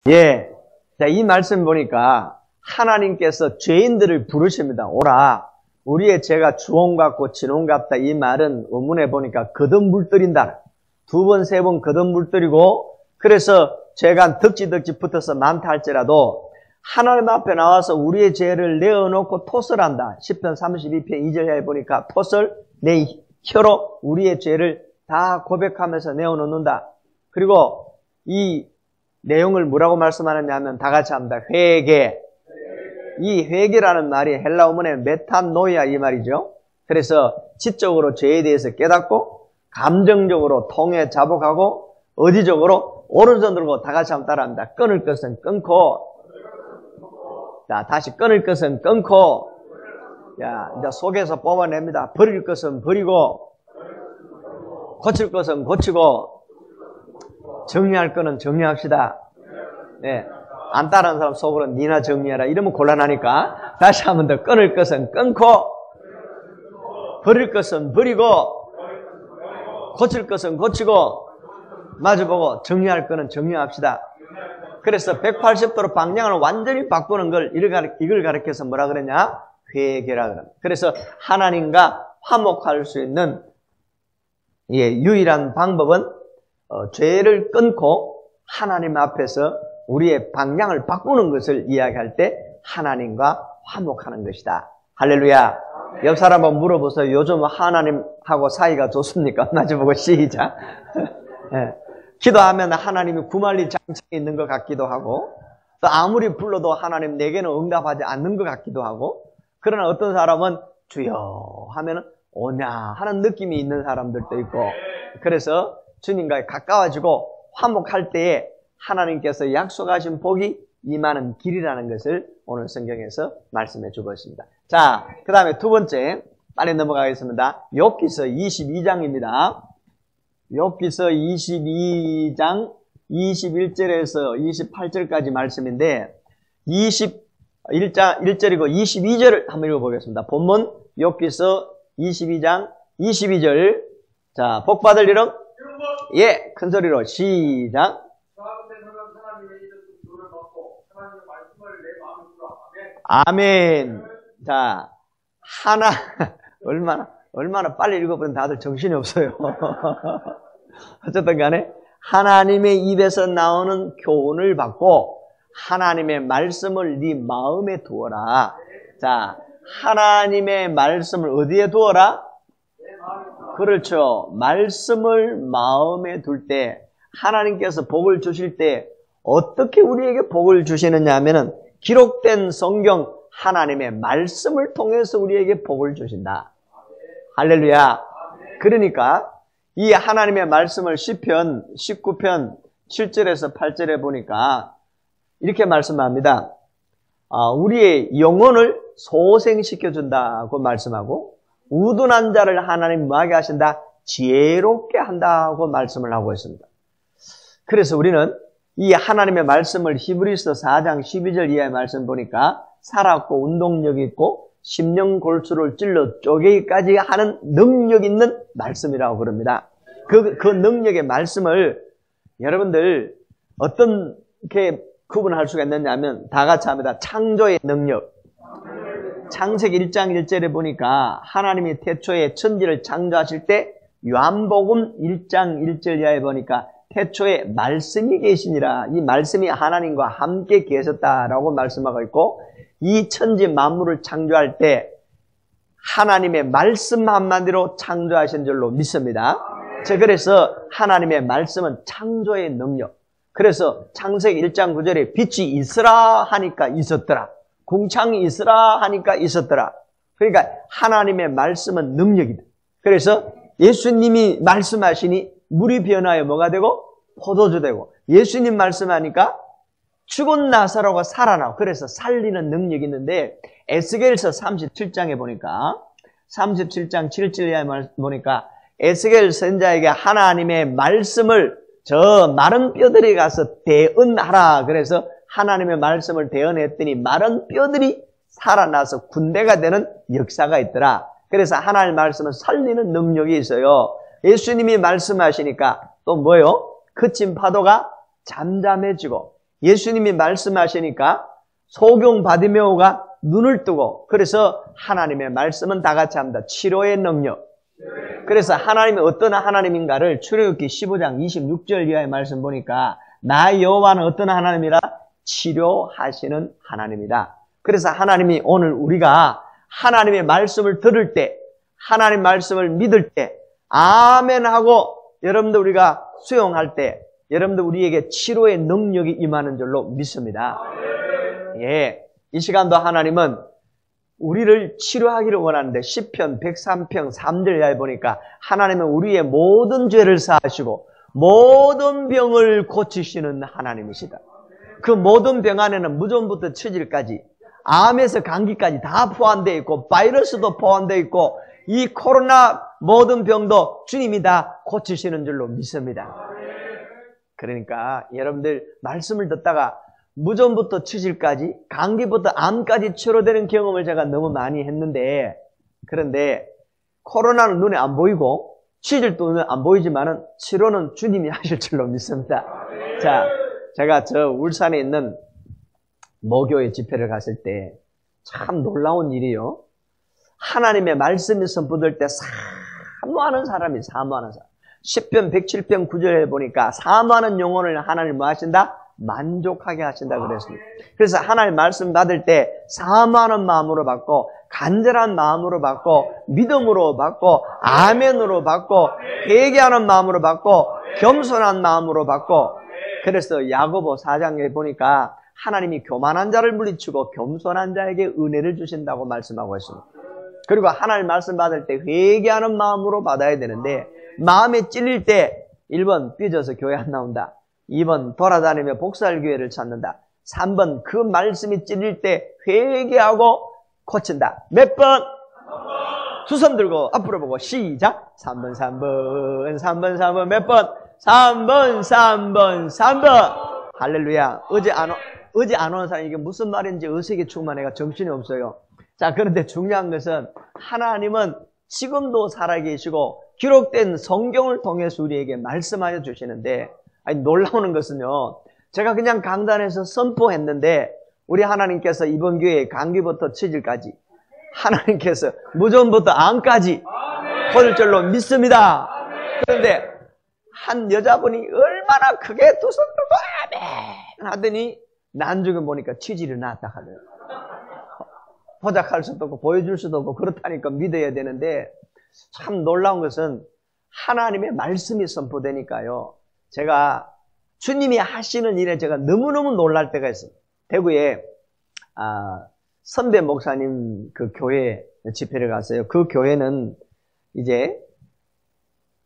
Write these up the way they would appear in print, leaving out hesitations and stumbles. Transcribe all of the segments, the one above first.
예. 자, 이 말씀 보니까 하나님께서 죄인들을 부르십니다. 오라. 우리의 죄가 주홍 같고 진홍 같다. 이 말은 원문에 보니까 거듭 물들인다. 2번, 3번 거듭 물들이고, 그래서 죄가 덕지 붙어서 많다 할지라도 하나님 앞에 나와서 우리의 죄를 내어놓고 토설한다. 시편 32편 2절에 보니까 토설, 내 혀로 우리의 죄를 다 고백하면서 내어놓는다. 그리고 이 내용을 뭐라고 말씀하느냐면 다 같이 합니다. 회개. 이 회개라는 말이 헬라 어문의 메타노이아 이 말이죠. 그래서 지적으로 죄에 대해서 깨닫고 감정적으로 통해 자복하고 의지적으로 오른손 들고 다 같이 한번 따라합니다. 끊을 것은 끊고, 자 다시 끊을 것은 끊고, 야 이제 속에서 뽑아냅니다. 버릴 것은 버리고, 고칠 것은 고치고, 정리할 거는 정리합시다. 네. 안 따르는 사람 속으로 니나 정리해라. 이러면 곤란하니까 다시 한 번 더 끊을 것은 끊고, 버릴 것은 버리고, 고칠 것은 고치고, 마주보고 정리할 거는 정리합시다. 그래서 180도로 방향을 완전히 바꾸는 걸 이걸 가르쳐서 뭐라 그러냐? 회개라 그럽니다. 그래서 하나님과 화목할 수 있는 유일한 방법은 죄를 끊고 하나님 앞에서 우리의 방향을 바꾸는 것을 이야기할 때 하나님과 화목하는 것이다. 할렐루야. 옆 사람 한번 물어보세요. 요즘 하나님하고 사이가 좋습니까? 마주보고 시작. 네. 기도하면 하나님이 구말리 장착에 있는 것 같기도 하고, 또 아무리 불러도 하나님 내게는 응답하지 않는 것 같기도 하고, 그러나 어떤 사람은 주여 하면 오냐 하는 느낌이 있는 사람들도 있고, 그래서 주님과 가까워지고 화목할 때에 하나님께서 약속하신 복이 임하는 길이라는 것을 오늘 성경에서 말씀해 주고 있습니다. 자, 그 다음에 두 번째 빨리 넘어가겠습니다. 욥기서 22장입니다. 욥기서 22장 21절에서 28절까지 말씀인데 1절이고 22절을 한번 읽어보겠습니다. 본문 욥기서 22장 22절. 자, 복받을 이름? 예, 큰 소리로 시작. 아멘. 자, 얼마나 빨리 읽어보면 다들 정신이 없어요. 어쨌든 간에 하나님의 입에서 나오는 교훈을 받고 하나님의 말씀을 네 마음에 두어라. 자, 하나님의 말씀을 어디에 두어라? 그렇죠. 말씀을 마음에 둘 때 하나님께서 복을 주실 때 어떻게 우리에게 복을 주시느냐 하면은 기록된 성경 하나님의 말씀을 통해서 우리에게 복을 주신다. 할렐루야. 그러니까 이 하나님의 말씀을 시편 19편 7절에서 8절에 보니까 이렇게 말씀합니다. 우리의 영혼을 소생시켜준다고 말씀하고, 우둔한 자를 하나님 뭐하게 하신다? 지혜롭게 한다고 말씀을 하고 있습니다. 그래서 우리는 이 하나님의 말씀을 히브리서 4장 12절 이하의 말씀 보니까 살았고 운동력 있고 심령골수를 찔러 쪼개기까지 하는 능력 있는 말씀이라고 그럽니다. 그 능력의 말씀을 여러분들 어떻게 구분할 수가 있느냐 하면 다 같이 합니다. 창조의 능력. 창세기 1장 1절에 보니까 하나님이 태초에 천지를 창조하실 때 요한복음 1장 1절 이하에 보니까 태초에 말씀이 계시니라. 이 말씀이 하나님과 함께 계셨다라고 말씀하고 있고, 이 천지 만물을 창조할 때 하나님의 말씀 한마디로 창조하신 줄로 믿습니다. 자, 그래서 하나님의 말씀은 창조의 능력. 그래서 창세기 1장 9절에 빛이 있으라 하니까 있었더라. 궁창이 있으라 하니까 있었더라. 그러니까 하나님의 말씀은 능력이다. 그래서 예수님이 말씀하시니 물이 변하여 뭐가 되고? 포도주 되고, 예수님 말씀하니까 죽은 나사로가 살아나고, 그래서 살리는 능력이 있는데 에스겔서 37장에 보니까 37장 7절에 보니까 에스겔 선자에게 하나님의 말씀을 저 마른 뼈들이 가서 대언하라. 그래서 하나님의 말씀을 대언했더니 마른 뼈들이 살아나서 군대가 되는 역사가 있더라. 그래서 하나님의 말씀은 살리는 능력이 있어요. 예수님이 말씀하시니까 또 뭐요? 그친 파도가 잠잠해지고 예수님이 말씀하시니까 소경 바디메오가 눈을 뜨고, 그래서 하나님의 말씀은 다 같이 합니다. 치료의 능력. 그래서 하나님이 어떤 하나님인가를 출애굽기 15장 26절 이하의 말씀 보니까 나 여호와는 어떤 하나님이라? 치료하시는 하나님이다. 그래서 하나님이 오늘 우리가 하나님의 말씀을 들을 때, 하나님 말씀을 믿을 때 아멘 하고 여러분들 우리가 수용할 때 여러분들 우리에게 치료의 능력이 임하는 줄로 믿습니다. 예, 이 시간도 하나님은 우리를 치료하기를 원하는데 시편 103편 3절에 보니까 하나님은 우리의 모든 죄를 사하시고 모든 병을 고치시는 하나님이시다. 그 모든 병 안에는 무좀부터 처질까지, 암에서 감기까지 다 포함되어 있고 바이러스도 포함되어 있고 이 코로나 모든 병도 주님이 다 고치시는 줄로 믿습니다. 그러니까 여러분들 말씀을 듣다가 무좀부터 치질까지, 감기부터 암까지 치료되는 경험을 제가 너무 많이 했는데, 그런데 코로나는 눈에 안 보이고 치질도 눈에 안 보이지만은 치료는 주님이 하실 줄로 믿습니다. 자, 제가 저 울산에 있는 모교회 집회를 갔을 때 참 놀라운 일이요. 하나님의 말씀이 선포될 때 사모하는 사람이 사모하는 사람. 시편 107편 9절에 보니까 사모하는 영혼을 하나님 뭐 하신다? 만족하게 하신다 그랬습니다. 그래서 하나님 말씀 받을 때 사모하는 마음으로 받고 간절한 마음으로 받고 믿음으로 받고 아멘으로 받고 회개하는 마음으로 받고 겸손한 마음으로 받고, 그래서 야고보 4장에 보니까 하나님이 교만한 자를 물리치고 겸손한 자에게 은혜를 주신다고 말씀하고 있습니다. 그리고 하나님 말씀 받을 때 회개하는 마음으로 받아야 되는데 마음에 찔릴 때 1번 삐져서 교회 안 나온다, 2번 돌아다니며 복살교회를 찾는다, 3번 그 말씀이 찔릴 때 회개하고 고친다. 몇 번? 두 손 들고 앞으로 보고 시작. 3번 3번 3번 3번 몇 번? 3번 3번 3번. 할렐루야. 어제 안 오는 사람 이게 무슨 말인지 의식이 충만해가 정신이 없어요. 자, 그런데 중요한 것은 하나님은 지금도 살아계시고 기록된 성경을 통해서 우리에게 말씀하여 주시는데, 아니 놀라운 것은요, 제가 그냥 강단에서 선포했는데 우리 하나님께서 이번 교회에 감기부터 치질까지 하나님께서 무좀부터 암까지 고칠 줄로 믿습니다. 그런데 한 여자분이 얼마나 크게 두 손 들고 아멘 하더니 나중에 보니까 치질이 났다 하네요. 포작할 수도 없고 보여줄 수도 없고 그렇다니까 믿어야 되는데, 참 놀라운 것은 하나님의 말씀이 선포되니까요, 제가 주님이 하시는 일에 제가 너무너무 놀랄 때가 있어요. 대구에 선배 목사님 그 교회 집회를 갔어요. 그 교회는 이제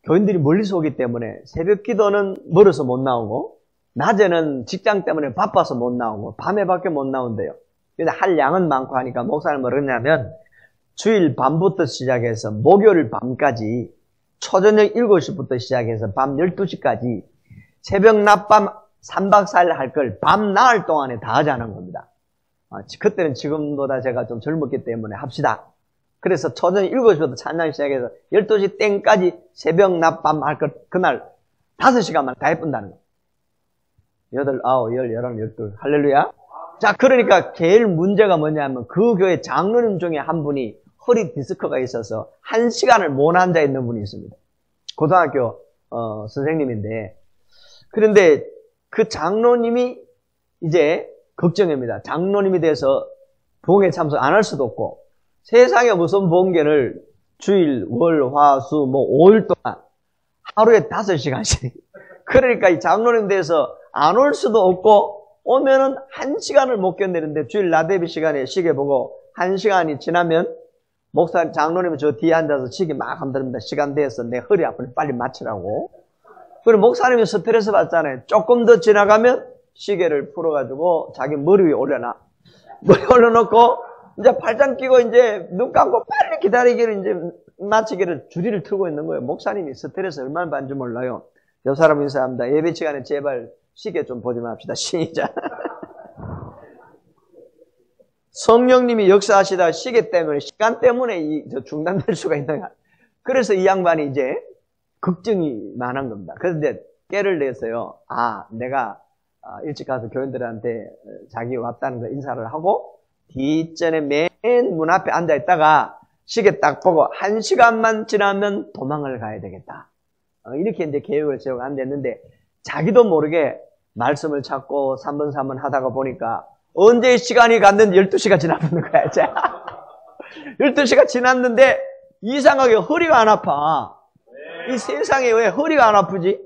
교인들이 멀리서 오기 때문에 새벽 기도는 멀어서 못 나오고 낮에는 직장 때문에 바빠서 못 나오고 밤에밖에 못 나온대요. 근데 할 양은 많고 하니까 목사님 뭐라 그러냐면 주일 밤부터 시작해서 목요일 밤까지 초저녁 7시부터 시작해서 밤 12시까지 새벽 낮밤 3박 4일 할 걸 밤 나흘 동안에 다 하자는 겁니다. 그때는 지금보다 제가 좀 젊었기 때문에 합시다. 그래서 초저녁 7시부터 찬양 시작해서 12시 땡까지 새벽 낮밤 할 걸 그날 5시간만 다 해본다는 거예요. 8, 9, 10, 11, 12 할렐루야. 자, 그러니까 제일 문제가 뭐냐면 그 교회 장로님 중에 한 분이 허리 디스크가 있어서 1시간을 못 앉아 있는 분이 있습니다. 고등학교 선생님인데, 그런데 그 장로님이 이제 걱정입니다. 장로님이 돼서 부흥회 참석 안 할 수도 없고 세상에 무슨 부흥회를 주일, 월, 화, 수 5일 동안 하루에 5시간씩 그러니까 이 장로님 돼서 안 올 수도 없고 오면은 1시간을 못 견디는데 주일 낮예배 시간에 시계 보고 1시간이 지나면 목사 장로님은 저 뒤에 앉아서 시계 막 한답니다. 시간 돼서 내 허리 아프니 빨리 마치라고. 그리고 목사님이 스트레스 받잖아요. 조금 더 지나가면 시계를 풀어가지고 자기 머리 위에 올려놔. 머리 올려놓고 이제 팔짱 끼고 이제 눈 감고 빨리 기다리기를 이제 마치기를 주리를 틀고 있는 거예요. 목사님이 스트레스 얼마나 받는지 몰라요. 여 사람 인사합니다. 예배 시간에 제발 시계 좀 보지 맙시다. 시작. 성령님이 역사하시다가 시계 때문에, 시간 때문에 중단될 수가 있는 거야. 그래서 이 양반이 이제 걱정이 많은 겁니다. 그래서 이제 깨를 내서요. 내가 일찍 가서 교인들한테 자기 왔다는 거 인사를 하고 뒷전에 맨 문 앞에 앉아 있다가 시계 딱 보고 1시간만 지나면 도망을 가야 되겠다. 이렇게 이제 계획을 세우고 앉았는데 자기도 모르게 말씀을 찾고 3번 3번 하다가 보니까 언제 시간이 갔는지 12시가 지났는 거야, 이제. 12시가 지났는데 이상하게 허리가 안 아파. 이 세상에 왜 허리가 안 아프지?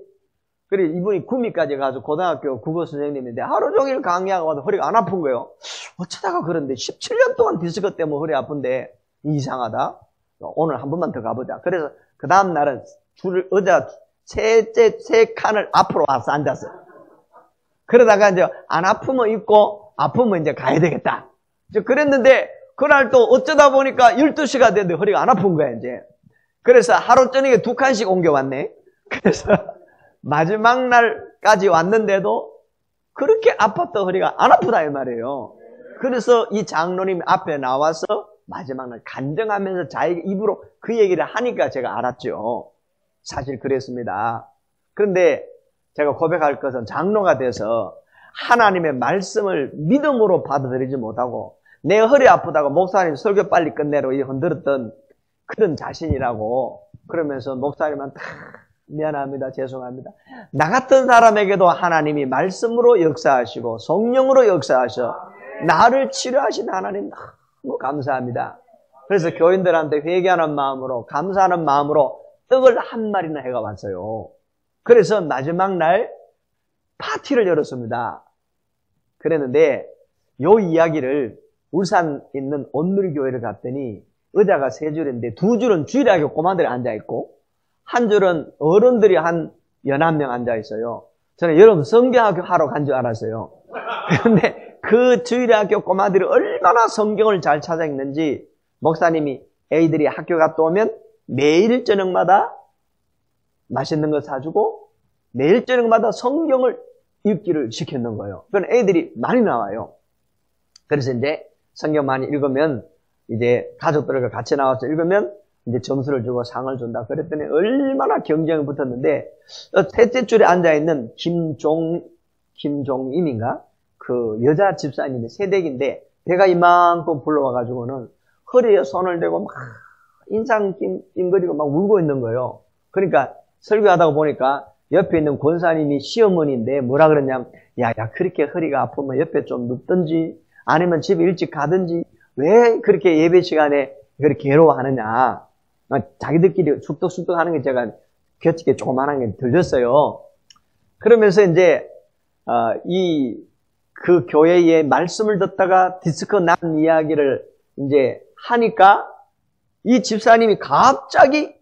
그래, 이분이 구미까지 가서 고등학교 국어 선생님인데 하루 종일 강의하고 와도 허리가 안 아픈 거예요. 어쩌다가 그런데 17년 동안 디스크 때문에 허리 아픈데 이상하다. 오늘 한 번만 더 가보자. 그래서 그 다음 날은 의자 세 칸을 앞으로 와서 앉았어요. 그러다가 이제 안 아프면 있고 아프면 이제 가야 되겠다. 이제 그랬는데 그날 또 어쩌다 보니까 12시가 됐는데 허리가 안 아픈 거야, 이제. 그래서 하루 저녁에 2칸씩 옮겨왔네. 그래서 마지막 날까지 왔는데도 그렇게 아팠던 허리가 안 아프다 이 말이에요. 그래서 이 장로님 앞에 나와서 마지막 날 간증하면서 자기 입으로 그 얘기를 하니까 제가 알았죠. 사실 그랬습니다. 그런데 제가 고백할 것은 장로가 돼서 하나님의 말씀을 믿음으로 받아들이지 못하고 내 허리 아프다고 목사님 설교 빨리 끝내라고 흔들었던 그런 자신이라고 그러면서 목사님한테 미안합니다. 죄송합니다. 나 같은 사람에게도 하나님이 말씀으로 역사하시고 성령으로 역사하셔 나를 치료하신 하나님 너무 감사합니다. 그래서 교인들한테 회개하는 마음으로 감사하는 마음으로 떡을 한 마리나 해가 왔어요. 그래서 마지막 날 파티를 열었습니다. 그랬는데 요 이야기를 울산 있는 온누리교회를 갔더니 의자가 3줄인데 2줄은 주일학교 꼬마들이 앉아있고 한 줄은 어른들이 한 11명 앉아있어요. 저는 여러분 성경학교 하러 간 줄 알았어요. 그런데 그 주일학교 꼬마들이 얼마나 성경을 잘 찾아 읽는지 목사님이 애들이 학교 갔다 오면 매일 저녁마다 맛있는 거 사주고 매일 저녁마다 성경을 읽기를 시켰는 거예요. 그건 애들이 많이 나와요. 그래서 이제 성경 많이 읽으면 이제 가족들과 같이 나와서 읽으면 이제 점수를 주고 상을 준다. 그랬더니 얼마나 경쟁이 붙었는데 셋째 줄에 앉아있는 김종임인가? 그 여자 집사님의 새댁인데 배가 이만큼 불러와가지고는 허리에 손을 대고 막 인상 찡그리고 막 울고 있는 거예요. 그러니까 설교하다가 보니까 옆에 있는 권사님이 시어머니인데 뭐라 그러냐면 야 그렇게 허리가 아프면 옆에 좀 눕든지 아니면 집에 일찍 가든지 왜 그렇게 예배 시간에 그렇게 괴로워하느냐. 자기들끼리 쑥덕쑥덕 하는 게 제가 곁게 조그만한 게 들렸어요. 그러면서 이제 그 교회의 말씀을 듣다가 디스크 난 이야기를 이제 하니까 이 집사님이 갑자기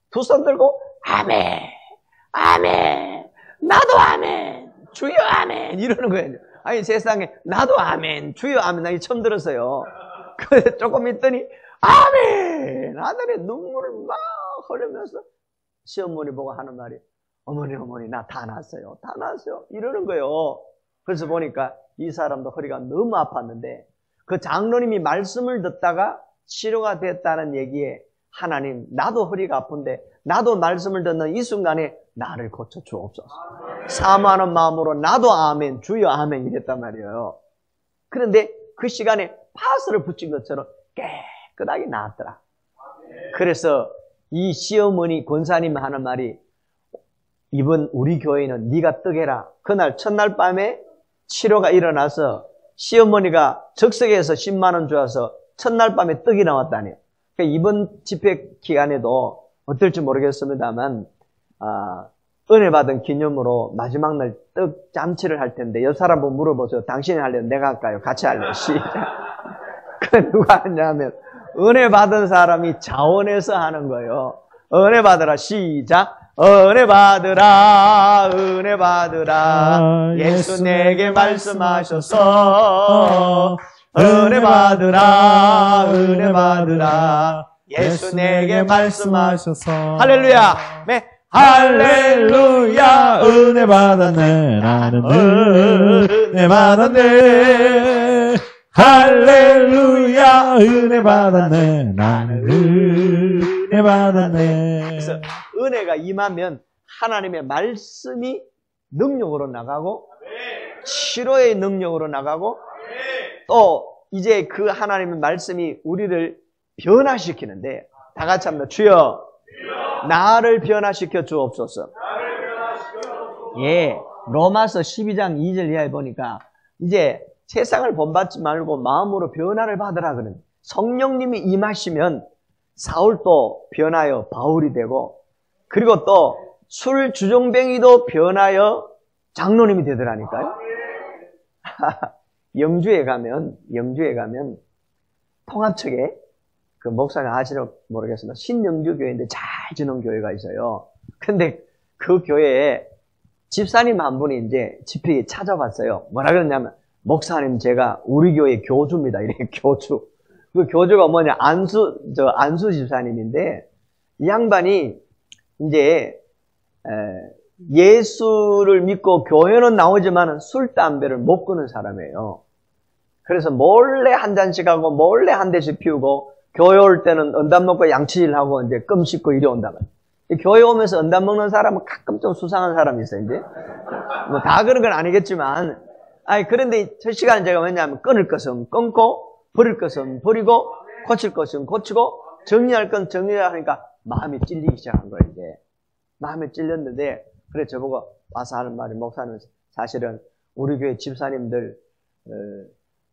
두 손 들고 아멘, 아멘, 나도 아멘, 주여 아멘 이러는 거예요. 아니 세상에 나도 아멘, 주여 아멘 나 이거 처음 들었어요. 그래서 조금 있더니 아멘 아들의 눈물을 막 흘리면서 시어머니 보고 하는 말이 어머니 나 다 났어요 이러는 거예요. 그래서 보니까 이 사람도 허리가 너무 아팠는데 그 장로님이 말씀을 듣다가 치료가 됐다는 얘기에 하나님 나도 허리가 아픈데 나도 말씀을 듣는 이 순간에 나를 고쳐 주옵소서. 사모하는 마음으로 나도 아멘 주여 아멘 이랬단 말이에요. 그런데 그 시간에 파스를 붙인 것처럼 깨끗하게 나았더라. 그래서 이 시어머니 권사님 하는 말이 이번 우리 교회는 네가 떡해라. 그날 첫날 밤에 치료가 일어나서 시어머니가 적석에서 10만 원 주어서 첫날 밤에 떡이 나왔다네요. 그러니까 이번 집회 기간에도 어떨지 모르겠습니다만 은혜 받은 기념으로 마지막 날 떡 잔치를 할 텐데 옆 사람 한번 물어보세요. 당신이 할래요? 내가 할까요? 같이 할래요? 시작. 그 누가 하냐면 은혜 받은 사람이 자원해서 하는 거예요. 은혜 받으라 시작. 은혜 받으라 은혜 받으라 예수 내게 말씀하셔서 은혜 받으라 은혜 받으라 예수 내게 말씀하셔서 할렐루야 네. 할렐루야 은혜 받았네 나는 은혜 받았네 할렐루야 은혜 받았네 나는 은혜 받았네. 그래서 은혜가 임하면 하나님의 말씀이 능력으로 나가고 치료의 능력으로 나가고 또 이제 그 하나님의 말씀이 우리를 변화시키는데 다 같이 합니다. 주여 나를 변화시켜 주옵소서. 예, 로마서 12장 2절 이하에 보니까 이제 세상을 본받지 말고 마음으로 변화를 받으라 그러는 성령님이 임하시면 사울도 변하여 바울이 되고 그리고 또 술 주정뱅이도 변하여 장로님이 되더라니까요. 영주에 가면 통합측에 그 목사가 아시는 모르겠습니다. 신영주 교회인데 잘 지는 교회가 있어요. 근데 그 교회에 집사님 한 분이 이제 집회에 찾아봤어요. 뭐라 그러냐면 목사님 제가 우리 교회 교주입니다. 이렇게 교주. 그 교주가 뭐냐 안수 집사님인데 이 양반이 이제 예수를 믿고 교회는 나오지만 술, 담배를 못 끊는 사람이에요. 그래서 몰래 한 잔씩 하고 몰래 한 대씩 피우고 교회 올 때는 언담 먹고 양치질하고 이제 껌 씹고 이리 온다면 교회 오면서 언담 먹는 사람은 가끔 좀 수상한 사람이 있어요. 이제 뭐 다 그런 건 아니겠지만 그런데 첫 시간에 제가 뭐냐면 끊을 것은 끊고 버릴 것은 버리고 고칠 것은 고치고 정리할 건 정리하니까 마음이 찔리기 시작한 거예요. 이제 마음에 찔렸는데 그래 저보고 와서 하는 말이 목사님 사실은 우리 교회 집사님들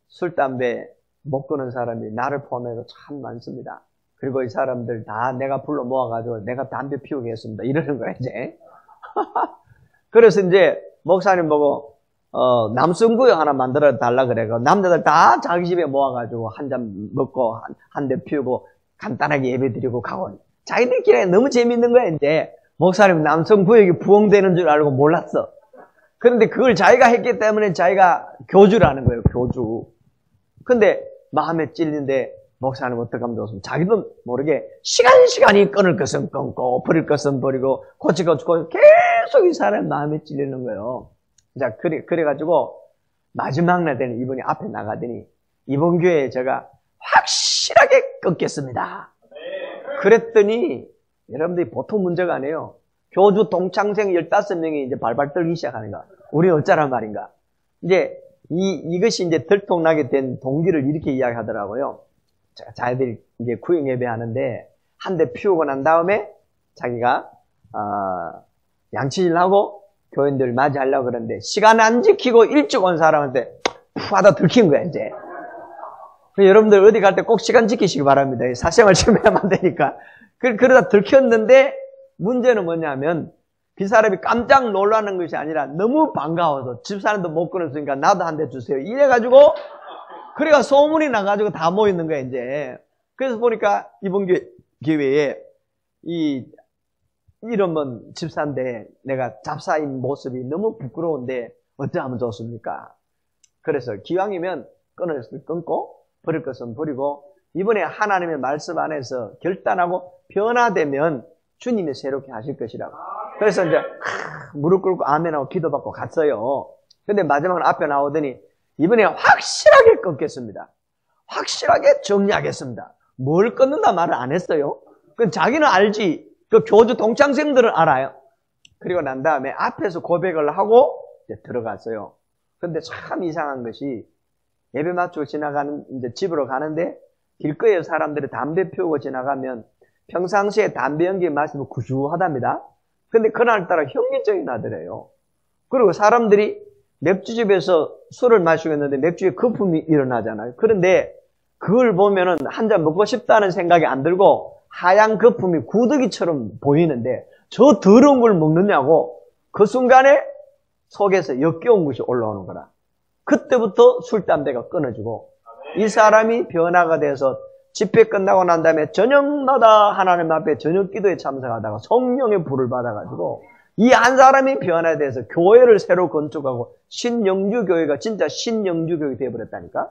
술, 담배 못 끊는 사람이 나를 포함해서 참 많습니다. 그리고 이 사람들 다 내가 불러 모아가지고 내가 담배 피우게 했습니다. 이러는 거야 이제. 그래서 이제 목사님 보고 남성구역 하나 만들어 달라 그래가 남자들 다 자기 집에 모아가지고 한 잔 먹고 한 대 피우고 간단하게 예배 드리고 가고 자기들끼리 너무 재밌는 거야 이제. 목사님 남성구역이 부흥되는 줄 알고 몰랐어. 그런데 그걸 자기가 했기 때문에 자기가 교주라는 거예요. 교주. 근데 마음에 찔린데 목사님 어떡하면 좋습니까? 자기도 모르게 시간이 끊을 것은 끊고 버릴 것은 버리고 고칠 것은 고치고 계속 이 사람 마음에 찔리는 거예요. 자, 그래가지고 마지막 날 되는 이분이 앞에 나가더니 이번 교회에 제가 확실하게 끊겠습니다. 그랬더니 여러분들이 보통 문제가 아니에요. 교주 동창생 15명이 이제 발발 떨기 시작하는 거야. 우리 어쩌란 말인가. 이제 이것이 이제 들통나게 된 동기를 이렇게 이야기하더라고요. 자기들이 이제 구역 예배 하는데 한 대 피우고 난 다음에 자기가 양치질하고 교인들 맞이하려고 그러는데 시간 안 지키고 일찍 온 사람한테 푸 하다 들킨 거야 이제. 여러분들 어디 갈 때 꼭 시간 지키시기 바랍니다. 사생활 침해하면 안 되니까. 그러다 들켰는데 문제는 뭐냐면 그 사람이 깜짝 놀라는 것이 아니라 너무 반가워서 집사람도 못 끊었으니까 나도 한 대 주세요. 이래가지고 그래가 소문이 나가지고 다 모이는 거야 이제. 그래서 보니까 이번 교회에 이런 집사인데 내가 잡사인 모습이 너무 부끄러운데 어쩌면 좋습니까? 그래서 기왕이면 끊을 것은 끊고 버릴 것은 버리고 이번에 하나님의 말씀 안에서 결단하고 변화되면 주님이 새롭게 하실 것이라고. 그래서 이제 무릎 꿇고 아멘하고 기도받고 갔어요. 근데 마지막으로 앞에 나오더니 이번에 확실하게 끊겠습니다. 확실하게 정리하겠습니다. 뭘 끊는다 말을 안 했어요. 그건 자기는 알지. 그 교주 동창생들은 알아요. 그리고 난 다음에 앞에서 고백을 하고 이제 들어갔어요. 근데 참 이상한 것이 예배 마치고 지나가는 이제 집으로 가는데 길거리에 사람들이 담배 피우고 지나가면 평상시에 담배 연기 마시면 구수하답니다. 근데 그날따라 현기증이 나더래요. 그리고 사람들이 맥주집에서 술을 마시고 있는데 맥주에 거품이 일어나잖아요. 그런데 그걸 보면은 한 잔 먹고 싶다는 생각이 안 들고 하얀 거품이 구더기처럼 보이는데 저 더러운 걸 먹느냐고 그 순간에 속에서 역겨운 것이 올라오는 거라. 그때부터 술, 담배가 끊어지고 이 사람이 변화가 돼서 집회 끝나고 난 다음에 저녁마다 하나님 앞에 저녁 기도에 참석하다가 성령의 불을 받아가지고 이 한 사람이 변화돼서 교회를 새로 건축하고 신영주교회가 진짜 신영주교회 되어버렸다니까.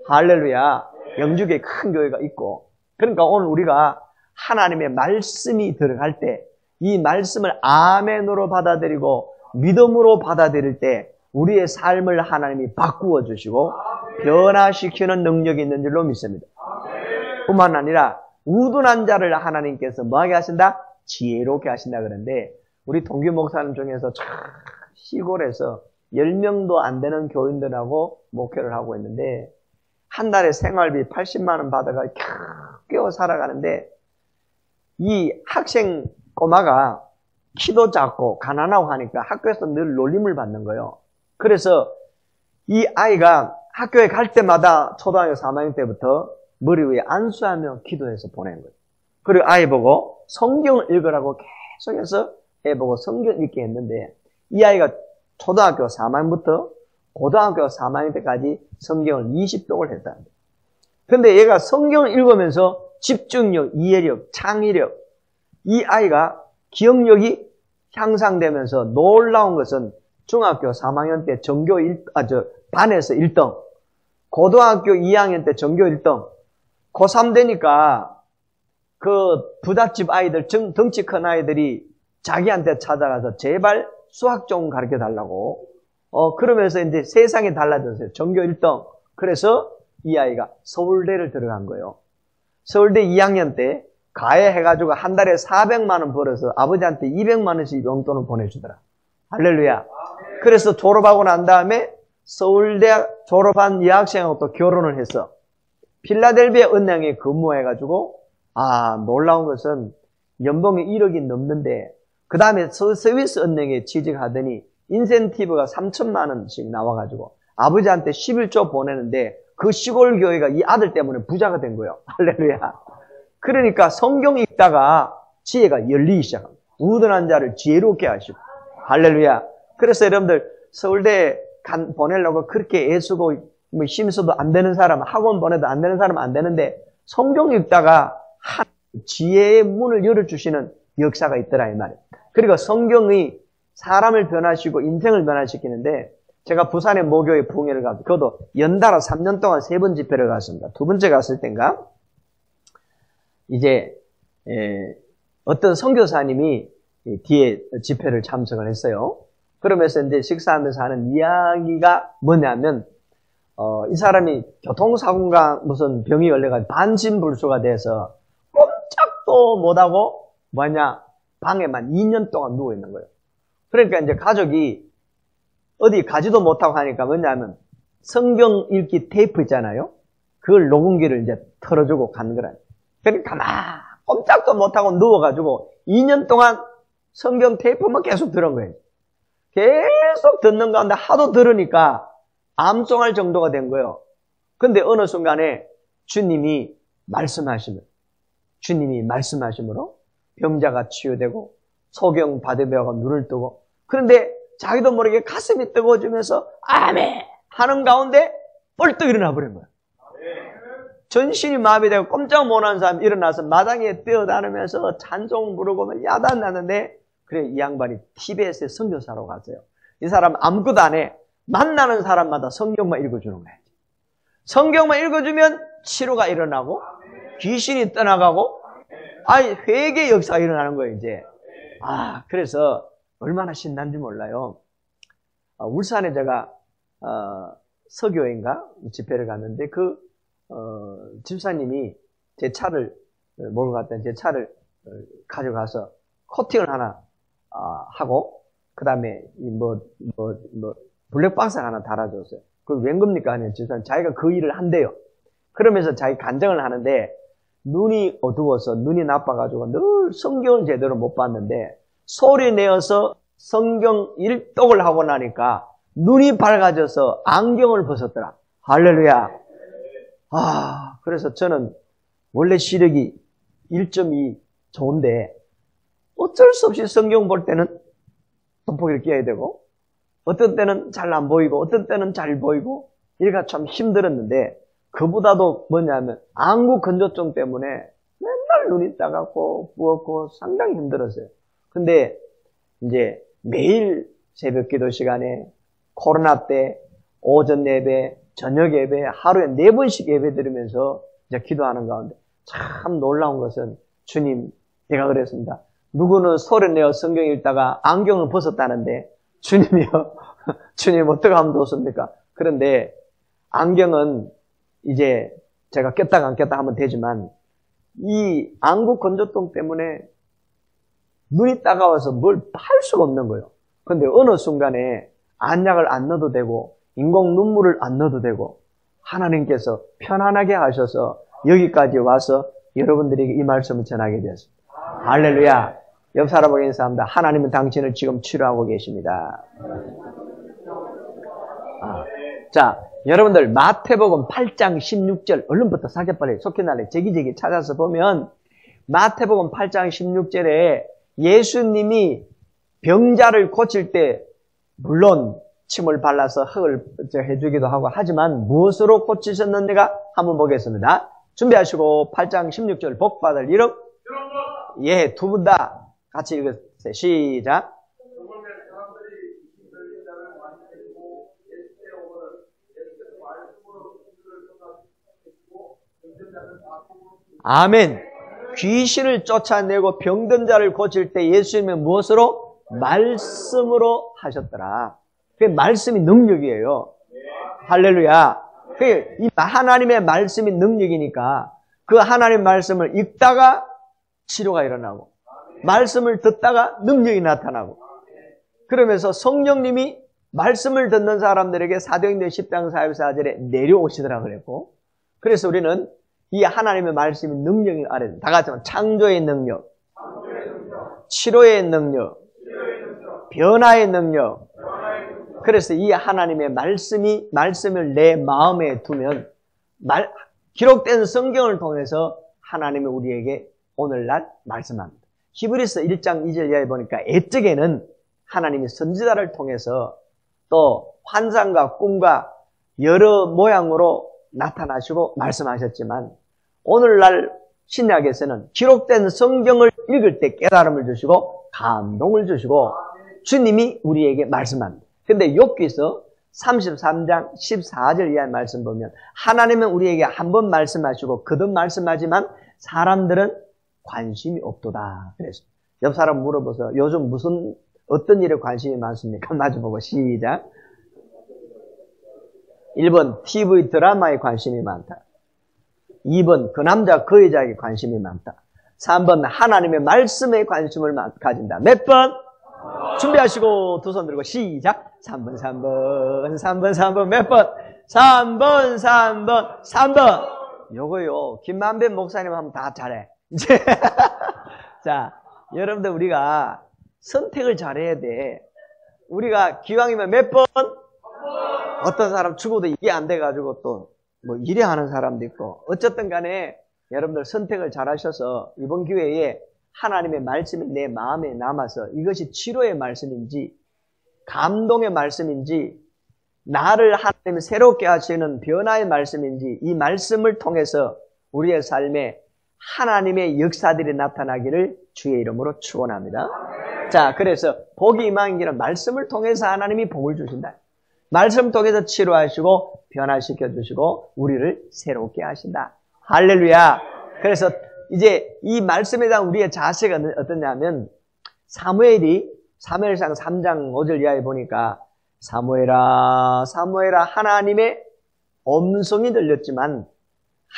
할렐루야. 영주교회 큰 교회가 있고. 그러니까 오늘 우리가 하나님의 말씀이 들어갈 때 이 말씀을 아멘으로 받아들이고 믿음으로 받아들일 때 우리의 삶을 하나님이 바꾸어 주시고 변화시키는 능력이 있는 줄로 믿습니다. 뿐만 아니라 우둔한 자를 하나님께서 뭐하게 하신다? 지혜롭게 하신다 그러는데 우리 동규 목사님 중에서 참 시골에서 10명도 안 되는 교인들하고 목회를 하고 있는데 한 달에 생활비 80만 원 받아가 겨우 살아가는데 이 학생 꼬마가 키도 작고 가난하고 하니까 학교에서 늘 놀림을 받는 거예요. 그래서 이 아이가 학교에 갈 때마다 초등학교 3학년 때부터 머리 위에 안수하며 기도해서 보낸 거예요. 그리고 아이 보고 성경을 읽으라고 계속해서 애 보고 성경 읽게 했는데 이 아이가 초등학교 3학년부터 고등학교 3학년 때까지 성경을 20독을 했다는 거예요. 근데 얘가 성경을 읽으면서 집중력, 이해력, 창의력, 이 아이가 기억력이 향상되면서 놀라운 것은 중학교 3학년 때 반에서 1등, 고등학교 2학년 때 전교 1등, 고3 되니까 그 부잣집 아이들, 덩치 큰 아이들이 자기한테 찾아가서 제발 수학 좀 가르쳐 달라고. 그러면서 이제 세상이 달라졌어요. 전교 1등. 그래서 이 아이가 서울대를 들어간 거예요. 서울대 2학년 때 가해해가지고 한 달에 400만 원 벌어서 아버지한테 200만 원씩 용돈을 보내주더라. 할렐루야. 그래서 졸업하고 난 다음에 서울대 졸업한 여학생하고 또 결혼을 했어. 필라델피아 은행에 근무해가지고 놀라운 것은 연봉이 1억이 넘는데 그 다음에 스위스 은행에 취직하더니 인센티브가 3천만 원씩 나와가지고 아버지한테 11조 보내는데 그 시골 교회가 이 아들 때문에 부자가 된 거예요. 할렐루야. 그러니까 성경 읽다가 지혜가 열리기 시작합니다. 우둔한 자를 지혜롭게 하시고. 할렐루야. 그래서 여러분들 서울대 보내려고 그렇게 애쓰고 힘써도 안 되는 사람, 학원 보내도 안 되는 사람 안 되는데 성경 읽다가 지혜의 문을 열어주시는 역사가 있더라 이 말이에요. 그리고 성경이 사람을 변화시키고 인생을 변화시키는데 제가 부산의 모교에 부흥회를 가서 그것도 연달아 3년 동안 3번 집회를 갔습니다. 두 번째 갔을 땐가 이제 어떤 선교사님이 뒤에 집회를 참석을 했어요. 그러면서 이제 식사하면서 하는 이야기가 뭐냐면 이 사람이 교통사고인가 무슨 병이 걸려가지고 반신불수가 돼서 꼼짝도 못하고 방에만 2년 동안 누워있는 거예요. 그러니까 이제 가족이 어디 가지도 못하고 하니까 뭐냐면 성경 읽기 테이프 있잖아요. 그걸 녹음기를 이제 털어주고 간 거라. 그러니까 꼼짝도 못하고 누워가지고 2년 동안 성경 테이프만 계속 들은 거예요. 계속 듣는 가운데 하도 들으니까 암송할 정도가 된 거예요. 근데 어느 순간에 주님이 말씀하심으로 병자가 치유되고 소경 받으려고 눈을 뜨고 그런데 자기도 모르게 가슴이 뜨거워지면서 아멘 하는 가운데 벌떡 일어나 버린 거예요. 전신이 마비되고 꼼짝 못하는 사람 일어나서 마당에 뛰어다니면서 찬송 부르고 야단나는데 그래 이 양반이 TBS에 선교사로 갔어요. 이 사람 아무것도 안 해. 만나는 사람마다 성경만 읽어주는 거예요. 성경만 읽어주면 치료가 일어나고 귀신이 떠나가고 회개 역사가 일어나는 거예요 이제. 그래서 얼마나 신난지 몰라요. 울산에 제가 서교회인가 집회를 갔는데 그 집사님이 제 차를 몰고 갔더니 제 차를 가져가서 코팅을 하나 하고 그 다음에 블랙박스 하나 달아줬어요. 그걸 웬 겁니까? 아니 집사님 자기가 그 일을 한대요. 그러면서 자기 간증을 하는데 눈이 어두워서 눈이 나빠가지고 늘 성경을 제대로 못 봤는데 소리 내어서 성경 일독을 하고 나니까 눈이 밝아져서 안경을 벗었더라. 할렐루야. 그래서 저는 원래 시력이 1.2 좋은데 어쩔 수 없이 성경 볼 때는 돋보기를 끼워야 되고 어떤 때는 잘 안 보이고 어떤 때는 잘 보이고 이래가 참 힘들었는데 그보다도 뭐냐면 안구 건조증 때문에 맨날 눈이 따갑고 부었고 상당히 힘들었어요. 근데 이제 매일 새벽 기도 시간에 코로나 때 오전 예배, 저녁 예배 하루에 4번씩 예배 드리면서 이제 기도하는 가운데 참 놀라운 것은 주님, 제가 그랬습니다. 누구는 소리 내어 성경 읽다가 안경을 벗었다는데 주님이요. 주님 어떻게 하면 좋습니까? 그런데 안경은 이제 제가 꼈다가 안 꼈다 하면 되지만 이 안구 건조증 때문에 눈이 따가워서 뭘 할 수가 없는 거예요. 그런데 어느 순간에 안약을 안 넣어도 되고 인공 눈물을 안 넣어도 되고 하나님께서 편안하게 하셔서 여기까지 와서 여러분들에게 이 말씀을 전하게 되었습니다. 할렐루야. 옆 사람에게 인사합니다. 하나님은 당신을 지금 치료하고 계십니다. 자, 여러분들 마태복음 8장 16절 얼른부터 사계빨리 속히날래 제기제기 찾아서 보면 마태복음 8장 16절에 예수님이 병자를 고칠 때 물론 침을 발라서 흙을 해주기도 하고 하지만 무엇으로 고치셨는지가 한번 보겠습니다. 준비하시고 8장 16절 복받을 이름 예, 두 분 다 같이 읽으세요. 시작. 아멘. 귀신을 쫓아내고 병든 자를 고칠 때 예수님은 무엇으로? 말씀으로 하셨더라. 그게 말씀이 능력이에요. 할렐루야. 그게 이 하나님의 말씀이 능력이니까 그 하나님의 말씀을 읽다가 치료가 일어나고 말씀을 듣다가 능력이 나타나고 그러면서 성령님이 말씀을 듣는 사람들에게 사도행전 10장 44절에 내려오시더라 그랬고 그래서 우리는 이 하나님의 말씀이 능력이 알아야 다 같이 창조의 능력, 치료의 능력, 변화의 능력. 그래서 이 하나님의 말씀을 내 마음에 두면 기록된 성경을 통해서 하나님이 우리에게 오늘날 말씀합니다. 히브리서 1장 2절 이하에 보니까 애적에는 하나님이 선지자를 통해서 또 환상과 꿈과 여러 모양으로 나타나시고 말씀하셨지만 오늘날 신약에서는 기록된 성경을 읽을 때 깨달음을 주시고 감동을 주시고 주님이 우리에게 말씀합니다. 근데 욥기서 33장 14절 이하의 말씀 보면 하나님은 우리에게 한 번 말씀하시고 거듭 말씀하지만 사람들은 관심이 없도다. 그래서 옆 사람 물어보세요. 요즘 어떤 일에 관심이 많습니까? 마주보고 시작. 1번 TV 드라마에 관심이 많다. 2번 그 남자 그 여자에게 관심이 많다. 3번 하나님의 말씀에 관심을 가진다. 몇 번? 준비하시고 두 손 들고 시작. 3번 몇 번? 3번. 요거요. 김만배 목사님 하면 다 잘해. 자, 여러분들 우리가 선택을 잘해야 돼. 우리가 기왕이면 몇 번? 어떤 사람 죽어도 이게 안 돼가지고 또 뭐 이래 하는 사람도 있고 어쨌든 간에 여러분들 선택을 잘 하셔서 이번 기회에 하나님의 말씀이 내 마음에 남아서 이것이 치료의 말씀인지 감동의 말씀인지 나를 하나님이 새롭게 하시는 변화의 말씀인지 이 말씀을 통해서 우리의 삶에 하나님의 역사들이 나타나기를 주의 이름으로 축원합니다. 자, 그래서 복이 임하는 길은 말씀을 통해서 하나님이 복을 주신다. 말씀 통해서 치료하시고 변화시켜 주시고 우리를 새롭게 하신다. 할렐루야. 그래서 이제 이 말씀에 대한 우리의 자세가 어떠냐면 사무엘상 3장 5절 이하에 보니까 사무엘아 하나님의 음성이 들렸지만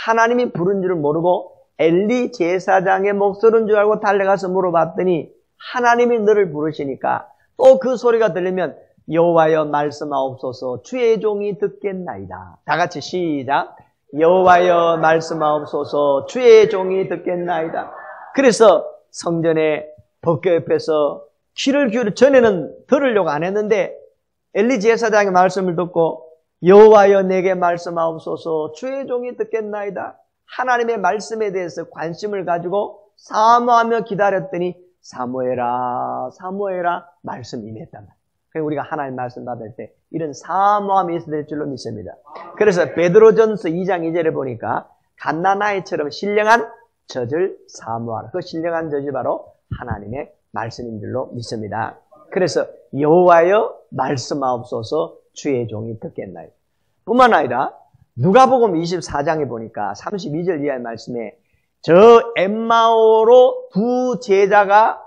하나님이 부른 줄을 모르고 엘리 제사장의 목소리인 줄 알고 달려가서 물어봤더니 하나님이 너를 부르시니까 또 그 소리가 들리면 여호와여 말씀하옵소서 주의 종이 듣겠나이다. 다 같이 시작. 여호와여 말씀하옵소서 주의 종이 듣겠나이다. 그래서 성전에 법궤 옆에서 귀를 기울여 전에는 들으려고 안 했는데 엘리 제사장의 말씀을 듣고 여호와여 내게 말씀하옵소서 주의 종이 듣겠나이다. 하나님의 말씀에 대해서 관심을 가지고 사모하며 기다렸더니 사무엘아 말씀이 임했단 말이에요. 우리가 하나님 말씀 받을 때 이런 사모함이 있어야 될 줄로 믿습니다. 그래서 베드로전서 2장 2절에 보니까 갓난아이처럼 신령한 젖을 사모하라. 그 신령한 젖이 바로 하나님의 말씀인 줄로 믿습니다. 그래서 여호와여 말씀하옵소서 주의 종이 듣겠나이다. 뿐만 아니라 누가복음 24장에 보니까 32절 이하의 말씀에 저 엠마오로 두 제자가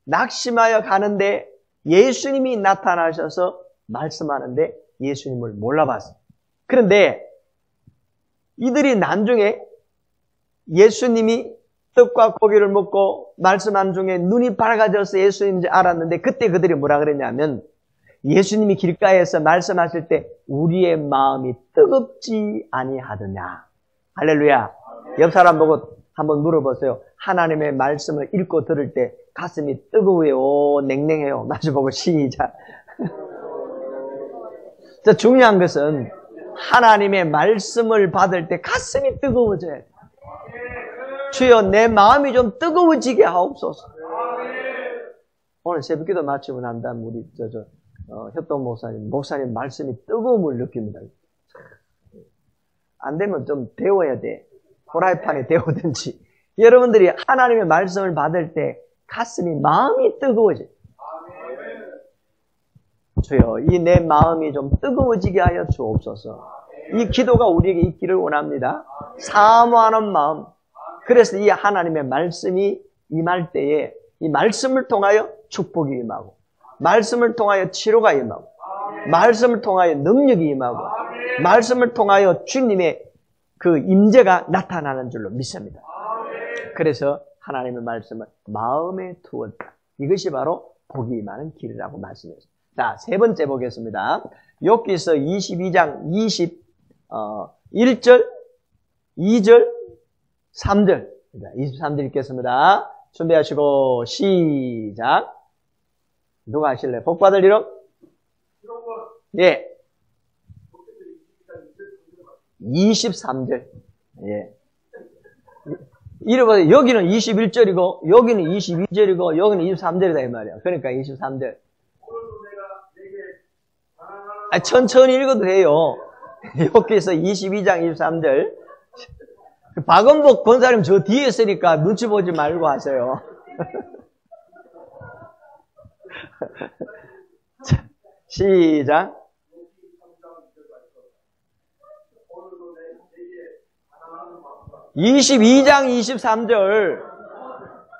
낙심하여 가는데 예수님이 나타나셔서 말씀하는데 예수님을 몰라봤어요. 그런데 이들이 나중에 예수님이 떡과 고기를 먹고 말씀한 중에 눈이 밝아져서 예수님인지 알았는데 그때 그들이 뭐라 그랬냐면 예수님이 길가에서 말씀하실 때 우리의 마음이 뜨겁지 아니하더냐. 할렐루야. 옆 사람 보고 한번 물어보세요. 하나님의 말씀을 읽고 들을 때 가슴이 뜨거워요, 냉랭해요? 마주보고 시작. 자, 중요한 것은 하나님의 말씀을 받을 때 가슴이 뜨거워져야 돼요. 주여, 내 마음이 좀 뜨거워지게 하옵소서. 오늘 새벽기도 마치고 난 다음 우리 협동 목사님 말씀이 뜨거움을 느낍니다. 안 되면 좀 데워야 돼. 프라이팬에 데우든지. 여러분들이 하나님의 말씀을 받을 때 가슴이, 마음이 뜨거워져요. 주여, 이 내 마음이 좀 뜨거워지게 하여 주옵소서. 이 기도가 우리에게 있기를 원합니다. 사모하는 마음. 그래서 이 하나님의 말씀이 임할 때에 이 말씀을 통하여 축복이 임하고, 말씀을 통하여 치료가 임하고, 말씀을 통하여 능력이 임하고, 말씀을 통하여 주님의 그 임재가 나타나는 줄로 믿습니다. 그래서 하나님의 말씀을 마음에 두었다. 이것이 바로 복이 임하는 길이라고 말씀했습니다. 자, 세 번째 보겠습니다. 욥기서 22장 21절, 2절, 3절. 23절 읽겠습니다. 준비하시고 시작. 누가 하실래요? 복 받을 이름? 예. 23절. 예. 이래봐요. 여기는 21절이고, 여기는 22절이고, 여기는 23절이다, 이 말이야. 그러니까 23절. 천천히 읽어도 돼요. 여기서 22장 23절. 박은복 권사님 저 뒤에 있으니까 눈치 보지 말고 하세요. 자, 시작. (22장 23절)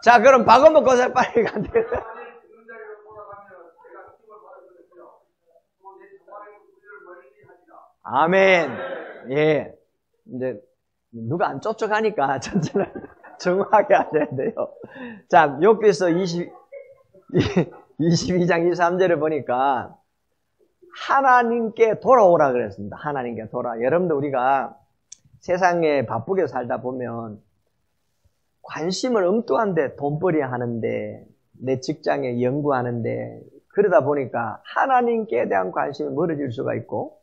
자, 그럼 박은복 권사님 빨리 간대. 아멘. 예. 이제 누가 안 쫓아가니까 천천히 정확하게 하셔야 돼요. 자, 욥기서 22장 23절을 보니까 하나님께 돌아오라 그랬습니다. 하나님께 돌아. 여러분들 우리가 세상에 바쁘게 살다 보면 관심을 엉뚱한데 돈벌이 하는데 내 직장에 연구하는데 그러다 보니까 하나님께 대한 관심이 멀어질 수가 있고